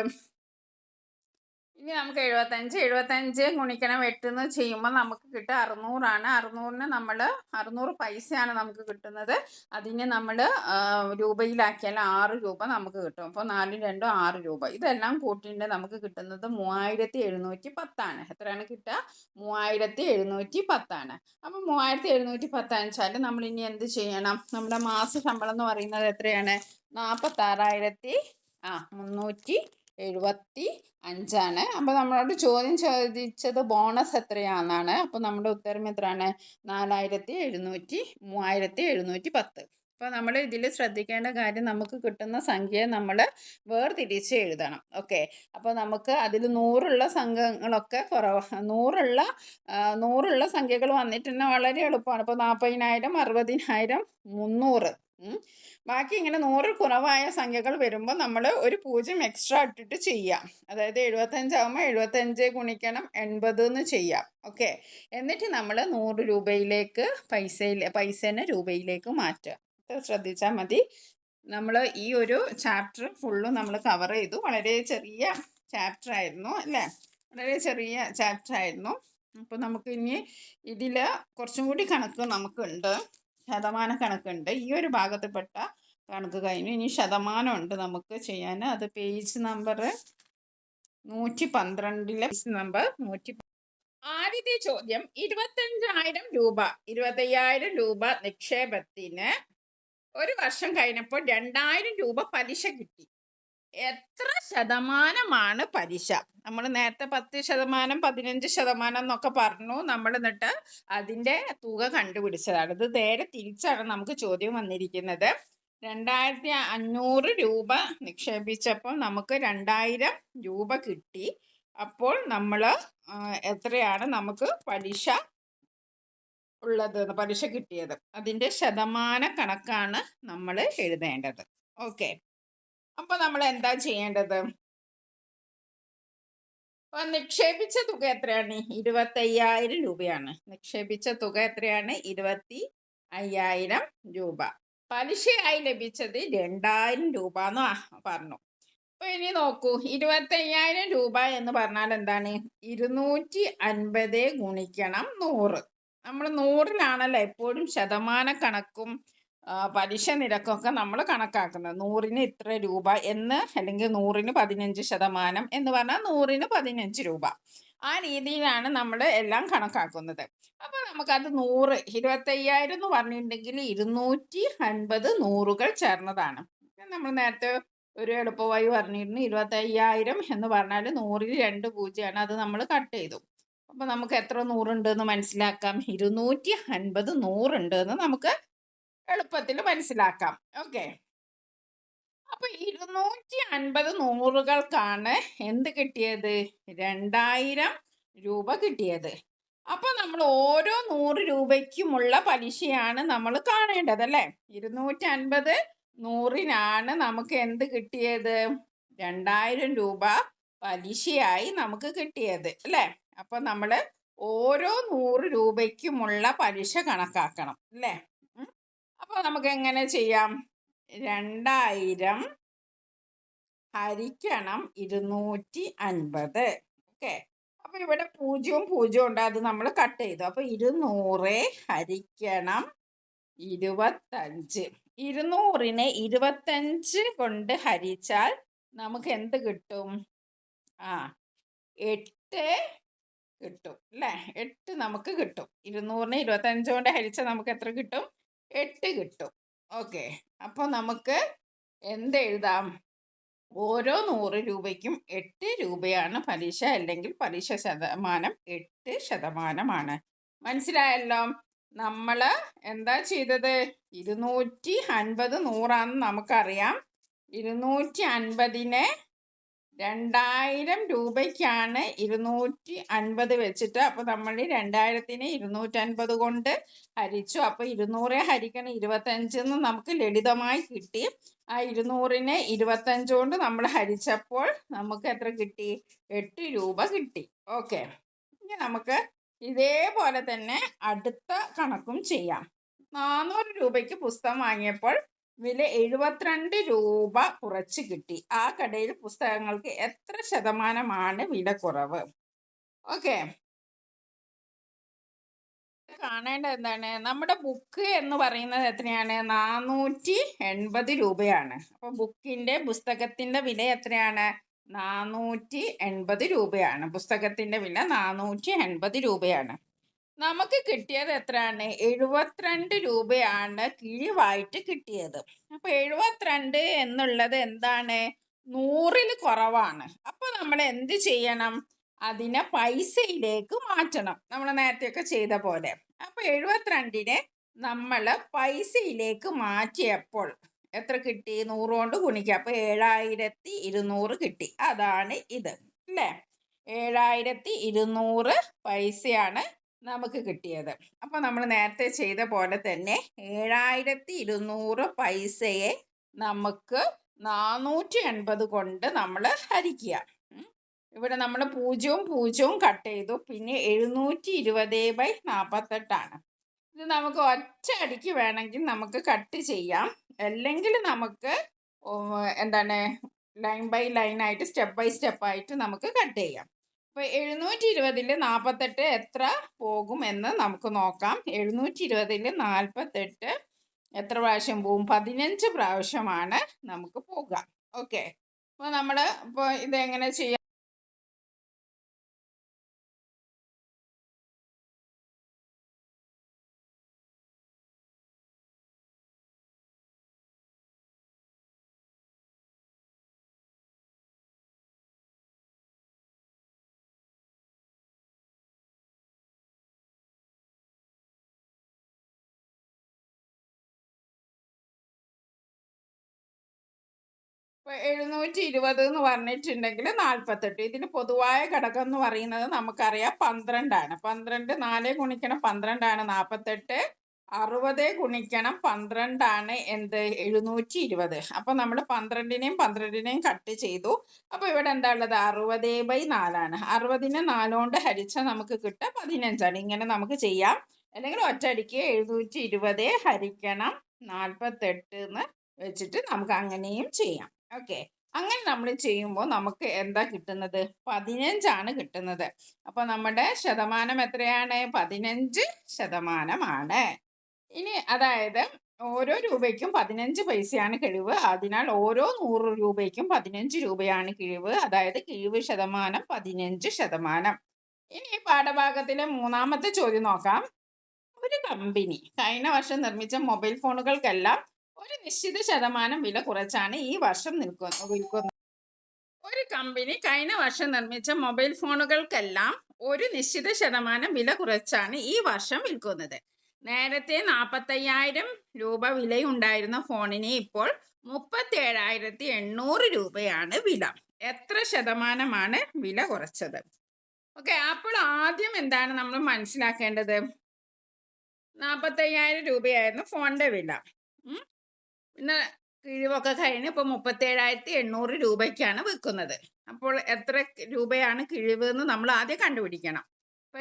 ഇനി നമുക്ക് 75 ഗുണിക്കണം 8 എന്ന് ചെയ്യുമ്പോൾ നമുക്ക് കിട്ടുക 600 ആണ്. 600-ന് നമ്മൾ 600 പൈസയാണ് നമുക്ക് കിട്ടുന്നത്. അതിനെ നമ്മൾ രൂപയിലാക്കിയാൽ 6 രൂപ നമുക്ക് കിട്ടും. അപ്പോൾ 4 2 6 രൂപ. ഇതെല്ലാം കൂട്ടിയിട്ട് നമുക്ക് കിട്ടുന്നത് 3,710 ആണ്. എത്രയാണ് കിട്ടുക? 3,710 ആണ്. അപ്പോൾ 3,710 വെച്ചാൽ നമ്മൾ ഇനി എന്ത് ചെയ്യണം? നമ്മുടെ മാസ ശമ്പളം എന്ന് പറയുന്നത് എത്രയാണ്? 46,375 ആണ്. അപ്പോൾ നമ്മളോട് ചോദ്യം ചോദിച്ചത് ബോണസ് എത്രയാണെന്നാണ്. അപ്പോൾ നമ്മുടെ ഉത്തരം എത്രയാണ്? 3,710. അപ്പോൾ നമ്മൾ ഇതിൽ ശ്രദ്ധിക്കേണ്ട കാര്യം, നമുക്ക് കിട്ടുന്ന സംഖ്യയെ നമ്മൾ വേർതിരിച്ച് എഴുതണം. ഓക്കെ, അപ്പോൾ നമുക്ക് അതിൽ 100 സംഖ്യകളൊക്കെ കുറവ്, 100 സംഖ്യകൾ വന്നിട്ടുണ്ടെങ്കിൽ വളരെ എളുപ്പമാണ്. ഇപ്പോൾ 40,000, 60,000, 300. ബാക്കി ഇങ്ങനെ 100 കുറവായ സംഖ്യകൾ വരുമ്പോൾ നമ്മൾ ഒരു 0 എക്സ്ട്രാ ഇട്ടിട്ട് ചെയ്യാം. അതായത് 75 ആകുമ്പോൾ 75 ഗുണിക്കണം 80 എന്ന് ചെയ്യാം. ഓക്കെ, എന്നിട്ട് നമ്മൾ 100 രൂപയിലേക്ക് പൈസേനെ രൂപയിലേക്ക് മാറ്റുക. ശ്രദ്ധിച്ചാൽ മതി. നമ്മൾ ഈ ഒരു ചാപ്റ്റർ ഫുള്ളും നമ്മൾ കവർ ചെയ്തു. വളരെ ചെറിയ ചാപ്റ്റർ ആയിരുന്നു അല്ലേ? വളരെ ചെറിയ ചാപ്റ്റർ ആയിരുന്നു. അപ്പോൾ നമുക്ക് ഇനി ഇതിൽ കുറച്ചും കൂടി കണക്ക് നമുക്കുണ്ട്. ശതമാന കണക്കുണ്ട്. ഈ ഒരു ഭാഗത്തിൽപ്പെട്ട കണക്ക് കഴിഞ്ഞു. ഇനി ശതമാനമുണ്ട് നമുക്ക് ചെയ്യാൻ. അത് പേജ് നമ്പർ 112 പേജ് നമ്പർ 100. ആദ്യത്തെ ചോദ്യം, 25,000 രൂപ 25,000 രൂപ നിക്ഷേപത്തിന് ഒരു വർഷം കഴിഞ്ഞപ്പോൾ 2,000 രൂപ പലിശ കിട്ടി. എത്ര ശതമാനമാണ് പലിശ? നമ്മൾ നേരത്തെ 10%, 15% എന്നൊക്കെ പറഞ്ഞു. നമ്മൾ എന്നിട്ട് അതിൻ്റെ തുക കണ്ടുപിടിച്ചതാണ്. ഇത് നേരെ തിരിച്ചാണ് നമുക്ക് ചോദ്യം വന്നിരിക്കുന്നത്. 2,500 രൂപ നിക്ഷേപിച്ചപ്പോൾ നമുക്ക് 2,000 രൂപ കിട്ടി. അപ്പോൾ നമ്മൾ എത്രയാണ് നമുക്ക് പലിശ ഉള്ളത്, പലിശ കിട്ടിയത്? അതിൻ്റെ ശതമാന കണക്കാണ് നമ്മൾ എഴുതേണ്ടത്. ഓക്കെ, അപ്പോൾ നമ്മൾ എന്താ ചെയ്യേണ്ടത്? അപ്പോൾ നിക്ഷേപിച്ച തുക എത്രയാണ്? 25,000 രൂപയാണ്. നിക്ഷേപിച്ച തുക എത്രയാണ്? 25,000 രൂപ. പലിശയായി ലഭിച്ചത് 2,000 രൂപ എന്ന് പറഞ്ഞു. അപ്പോൾ ഇനി നോക്കൂ, 25,000 രൂപ എന്ന് പറഞ്ഞാൽ എന്താണ്? 250 ഗുണിക്കണം 100. നമ്മൾ 100-ലാണല്ലോ എപ്പോഴും ശതമാന കണക്കും പലിശ നിരക്കൊക്കെ നമ്മൾ കണക്കാക്കുന്നത്. 100-ന് ഇത്ര രൂപ എന്ന്, അല്ലെങ്കിൽ 100-ന് 15% എന്ന് പറഞ്ഞാൽ 100-ന് 15 രൂപ. ആ രീതിയിലാണ് നമ്മൾ എല്ലാം കണക്കാക്കുന്നത്. അപ്പോൾ നമുക്കത് 100, 25,000 എന്ന് പറഞ്ഞിട്ടുണ്ടെങ്കിൽ 250 100കൾ ചേർന്നതാണ്. നമ്മൾ നേരത്തെ ഒരു എളുപ്പമായി പറഞ്ഞിരുന്നു. 25,000 എന്ന് പറഞ്ഞാൽ 100-ൽ 2 പൂജ്യമാണ്. അത് നമ്മൾ കട്ട് ചെയ്തു. അപ്പോൾ നമുക്ക് എത്ര 100 ഉണ്ടെന്ന് മനസ്സിലാക്കാം. 250 100 ഉണ്ടെന്ന് നമുക്ക് എളുപ്പത്തിൽ മനസ്സിലാക്കാം. ഓക്കെ. അപ്പോൾ 250 100കൾക്കാണ് എന്ത് കിട്ടിയത്? 2000 രൂപ കിട്ടിയത്. അപ്പോൾ നമ്മൾ ഓരോ 100 രൂപയ്ക്കുമുള്ള പലിശയാണ് നമ്മൾ കാണേണ്ടത് അല്ലേ? 250 100നാണ് നമുക്ക് എന്ത് കിട്ടിയത്? 2000 രൂപ പലിശയായി നമുക്ക് കിട്ടിയത് അല്ലേ? അപ്പോൾ നമ്മൾ ഓരോ 100 രൂപയ്ക്കുമുള്ള പലിശ കണക്കാക്കണം അല്ലേ? അപ്പോൾ നമുക്ക് എങ്ങനെ ചെയ്യാം? 2000 ഹരിക്കണം 250. ഓക്കെ. അപ്പോൾ ഇവിടെ 0 0 ഉണ്ട്, അത് നമ്മൾ കട്ട് ചെയ്തു. അപ്പോൾ 200 ഹരിക്കണം 25. 200നെ 25 കൊണ്ട് ഹരിച്ചാൽ നമുക്ക് എന്ത് കിട്ടും? 8 കിട്ടും അല്ലേ? 8 നമുക്ക് കിട്ടും. 200നെ 25 കൊണ്ട് ഹരിച്ചാൽ നമുക്ക് എത്ര കിട്ടും? 8 കിട്ടും. ഓക്കെ. അപ്പോൾ നമുക്ക് എന്തെഴുതാം? ഓരോ 100 രൂപയ്ക്കും 8 രൂപയാണ് പലിശ, അല്ലെങ്കിൽ പലിശ ശതമാനം 8%. മനസ്സിലായല്ലോ? നമ്മൾ എന്താ ചെയ്തത്? 250 100ആണെന്ന് നമുക്കറിയാം. 250നെ 2000 രൂപയ്ക്കാണ് 250 വെച്ചിട്ട്, അപ്പോൾ നമ്മൾ 2000നെ 250 കൊണ്ട് ഹരിച്ചു. അപ്പോൾ 200 ഹരിക്കണം 25 എന്ന് നമുക്ക് ലളിതമായി കിട്ടി. ആ 200നെ 25 കൊണ്ട് നമ്മൾ ഹരിച്ചപ്പോൾ നമുക്ക് എത്ര കിട്ടി? 8 രൂപ കിട്ടി. ഓക്കെ. ഇനി നമുക്ക് ഇതേപോലെ തന്നെ അടുത്ത കണക്കും ചെയ്യാം. 400 രൂപയ്ക്ക് പുസ്തകം വാങ്ങിയപ്പോൾ വില 72 രൂപ കുറച്ച് കിട്ടി. ആ കടയിൽ പുസ്തകങ്ങൾക്ക് എത്ര ശതമാനമാണ് വില കുറവ്? ഓക്കെ. കാണേണ്ടത് എന്താണ്? നമ്മുടെ ബുക്ക് എന്ന് പറയുന്നത് എത്രയാണ്? 480 രൂപയാണ്. അപ്പോൾ പുസ്തകത്തിന്റെ വില എത്രയാണ്? 480 രൂപയാണ്. പുസ്തകത്തിന്റെ വില 480 രൂപയാണ്. നമുക്ക് കിട്ടിയത് എത്രയാണ്? 72 രൂപയാണ് കിഴിവായിട്ട് കിട്ടിയത്. അപ്പോൾ 72 എന്നുള്ളത് എന്താണ്? 100ൽ കുറവാണ്. അപ്പോൾ നമ്മൾ എന്ത് ചെയ്യണം? അതിനെ പൈസയിലേക്ക് മാറ്റണം, നമ്മൾ നേരത്തെയൊക്കെ ചെയ്ത പോലെ. അപ്പോൾ 72നെ നമ്മൾ പൈസയിലേക്ക് മാറ്റിയപ്പോൾ എത്ര കിട്ടി? 100 കൊണ്ട് ഗുണിക്കുക. അപ്പോൾ 7200 കിട്ടി. അതാണ് ഇത് അല്ലേ? 7200 പൈസയാണ് നമുക്ക് കിട്ടിയത്. അപ്പോൾ നമ്മൾ നേരത്തെ ചെയ്ത പോലെ തന്നെ 7200 പൈസയെ നമുക്ക് 480 കൊണ്ട് നമ്മൾ ഹരിക്കുക. ഇവിടെ നമ്മൾ 0 0 കട്ട് ചെയ്തു. പിന്നെ 720/48 ഇത് നമുക്ക് ഒറ്റ അടിക്ക് വേണമെങ്കിൽ നമുക്ക് കട്ട് ചെയ്യാം, അല്ലെങ്കിൽ നമുക്ക് എന്താണ് ലൈൻ ബൈ ലൈൻ ആയിട്ട് സ്റ്റെപ്പ് ബൈ സ്റ്റെപ്പ് ആയിട്ട് നമുക്ക് കട്ട് ചെയ്യാം. അപ്പോൾ 720ൽ 48 എത്ര പോകും എന്ന് നമുക്ക് നോക്കാം. 720ൽ 48 എത്ര പ്രാവശ്യം പോകും? 15 പ്രാവശ്യമാണ് നമുക്ക് പോകുക. ഓക്കെ. അപ്പോൾ നമ്മൾ ഇപ്പോൾ ഇതെങ്ങനെ ചെയ്യാം? ഇപ്പോൾ 720 എന്ന് പറഞ്ഞിട്ടുണ്ടെങ്കിൽ 48. ഇതിന് പൊതുവായ ഘടകം എന്ന് പറയുന്നത് നമുക്കറിയാം 12 ആണ്. 12 4 ഗുണിക്കണം 12 ആണ് 48. 60 ഗുണിക്കണം 12 ആണ് എന്ത്? 720. അപ്പോൾ നമ്മൾ 12നെയും 12നെയും കട്ട് ചെയ്തു. അപ്പോൾ ഇവിടെ എന്താ ഉള്ളത്? 60/4 ആണ്. 60നെ 4 കൊണ്ട് ഹരിച്ചാൽ നമുക്ക് കിട്ടുക 15 ആണ്. ഇങ്ങനെ നമുക്ക് ചെയ്യാം, അല്ലെങ്കിൽ ഒറ്റയടിക്ക് 720 ഹരിക്കണം 48 എന്ന് വെച്ചിട്ട് നമുക്ക് അങ്ങനെയും ചെയ്യാം. ഓക്കെ. അങ്ങനെ നമ്മൾ ചെയ്യുമ്പോൾ നമുക്ക് എന്താ കിട്ടുന്നത്? 15 ആണ് കിട്ടുന്നത്. അപ്പോൾ നമ്മുടെ ശതമാനം എത്രയാണ്? 15%. ഇനി അതായത് ഓരോ രൂപയ്ക്കും 15 പൈസയാണ് കിഴിവ്. അതിനാൽ ഓരോ 100 രൂപയ്ക്കും 15 രൂപയാണ് കിഴിവ്. അതായത് കിഴിവ് ശതമാനം 15%. ഇനി ഈ പാഠഭാഗത്തിലെ മൂന്നാമത്തെ ചോദ്യം നോക്കാം. ഒരു കമ്പനി കഴിഞ്ഞ വർഷം നിർമ്മിച്ച മൊബൈൽ ഫോണുകൾക്കെല്ലാം ഒരു നിശ്ചിത ശതമാനം വില കുറച്ചാണ് ഈ വർഷം വിൽക്കുന്നത്. ഒരു കമ്പനി കഴിഞ്ഞ വർഷം നിർമ്മിച്ച മൊബൈൽ ഫോണുകൾക്കെല്ലാം ഒരു നിശ്ചിത ശതമാനം വില കുറച്ചാണ് ഈ വർഷം വിൽക്കുന്നത്. നേരത്തെ 45,000 രൂപ വിലയുണ്ടായിരുന്ന ഫോണിന് ഇപ്പോൾ 37,800 രൂപയാണ് വില. എത്ര ശതമാനമാണ് വില കുറച്ചത്? ഓക്കെ, അപ്പോൾ ആദ്യം എന്താണ് നമ്മൾ മനസ്സിലാക്കേണ്ടത്? 45,000 രൂപയായിരുന്നു ഫോണിന്റെ വില. പിന്നെ കിഴിവൊക്കെ കഴിഞ്ഞ് ഇപ്പോൾ 37,800 രൂപയ്ക്കാണ് വിൽക്കുന്നത്. അപ്പോൾ എത്ര രൂപയാണ് കിഴിവ് എന്ന് നമ്മൾ ആദ്യം കണ്ടുപിടിക്കണം. അപ്പോൾ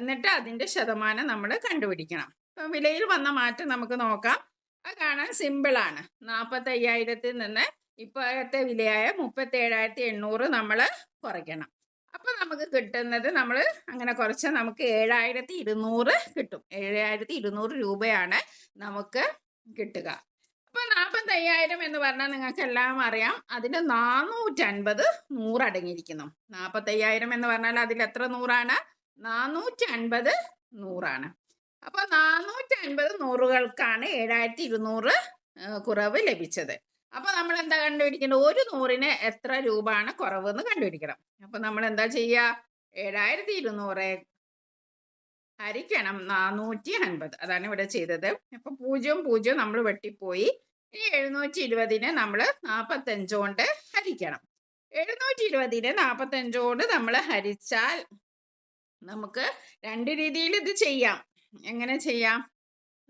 എന്നിട്ട് അതിൻ്റെ ശതമാനം നമ്മൾ കണ്ടുപിടിക്കണം. ഇപ്പം വിലയിൽ വന്ന മാറ്റം നമുക്ക് നോക്കാം. അത് കാണാൻ സിമ്പിളാണ്. 45,000 നിന്ന് ഇപ്പോഴത്തെ വിലയായ 37,800 നമ്മൾ കുറയ്ക്കണം. അപ്പോൾ നമുക്ക് കിട്ടുന്നത്, നമ്മൾ അങ്ങനെ കുറച്ചാൽ നമുക്ക് 7,200 കിട്ടും. 7,200 രൂപയാണ് നമുക്ക് കിട്ടുക. അപ്പോൾ 45,000 എന്ന് പറഞ്ഞാൽ നിങ്ങൾക്ക് എല്ലാം അറിയാം, അതിൽ 450 100 അടങ്ങിയിരിക്കുന്നു. 45,000 എന്ന് പറഞ്ഞാൽ അതിൽ എത്ര 100ആണ്? 450 100ആണ്. അപ്പോൾ 450 100കൾക്കാണ് 7,200 കുറവ് ലഭിച്ചത്. അപ്പോൾ നമ്മൾ എന്താ കണ്ടുപിടിക്കേണ്ടത്? ഒരു 100ന് എത്ര രൂപയാണ് കുറവെന്ന് കണ്ടുപിടിക്കണം. അപ്പോൾ നമ്മൾ എന്താ ചെയ്യുക? 7,200 ഹരിക്കണം 450. അതാണ് ഇവിടെ ചെയ്തത്. അപ്പോൾ 0 0 നമ്മൾ വെട്ടിപ്പോയി. ഇനി 720നെ നമ്മൾ 45 കൊണ്ട് ഹരിക്കണം. 720നെ 45 കൊണ്ട് നമ്മൾ ഹരിച്ചാൽ നമുക്ക് രണ്ട് രീതിയിൽ ഇത് ചെയ്യാം. എങ്ങനെ ചെയ്യാം?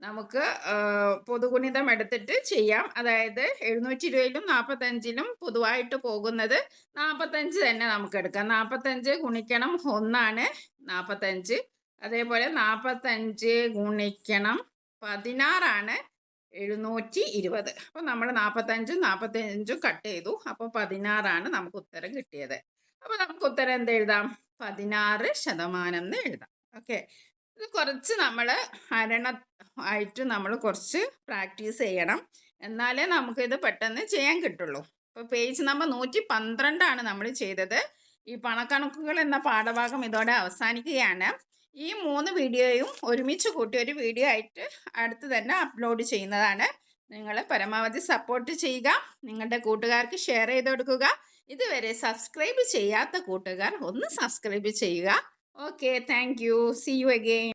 നമുക്ക് പൊതുഗുണിതം എടുത്തിട്ട് ചെയ്യാം. അതായത് 720ലും 45ലും പൊതുവായിട്ട് പോകുന്നത് 45 തന്നെ നമുക്ക് എടുക്കാം. 45 ഗുണിക്കണം 1 45. അതേപോലെ 45 ഗുണിക്കണം 16 720. അപ്പോൾ നമ്മൾ 45 കട്ട് ചെയ്തു. അപ്പോൾ 16 നമുക്ക് ഉത്തരം കിട്ടിയത്. അപ്പോൾ നമുക്ക് ഉത്തരം എന്ത് എഴുതാം? 16% എന്ന് എഴുതാം. ഓക്കെ, ഇത് കുറച്ച് നമ്മൾ ആയിട്ട് നമ്മൾ കുറച്ച് പ്രാക്ടീസ് ചെയ്യണം. എന്നാലേ നമുക്കിത് പെട്ടെന്ന് ചെയ്യാൻ കിട്ടുള്ളൂ. ഇപ്പോൾ പേജ് നമ്പർ 112 നമ്മൾ ചെയ്തത്. ഈ പണക്കണക്കുകൾ എന്ന പാഠഭാഗം ഇതോടെ അവസാനിക്കുകയാണ്. ഈ 3 വീഡിയോയും ഒരുമിച്ച് കൂട്ടി ഒരു വീഡിയോ ആയിട്ട് അടുത്ത് തന്നെ അപ്ലോഡ് ചെയ്യുന്നതാണ്. നിങ്ങൾ പരമാവധി സപ്പോർട്ട് ചെയ്യുക. നിങ്ങളുടെ കൂട്ടുകാർക്ക് ഷെയർ ചെയ്ത് കൊടുക്കുക. ഇതുവരെ സബ്സ്ക്രൈബ് ചെയ്യാത്ത കൂട്ടുകാർ ഒന്ന് സബ്സ്ക്രൈബ് ചെയ്യുക. Okay, thank you. See you again.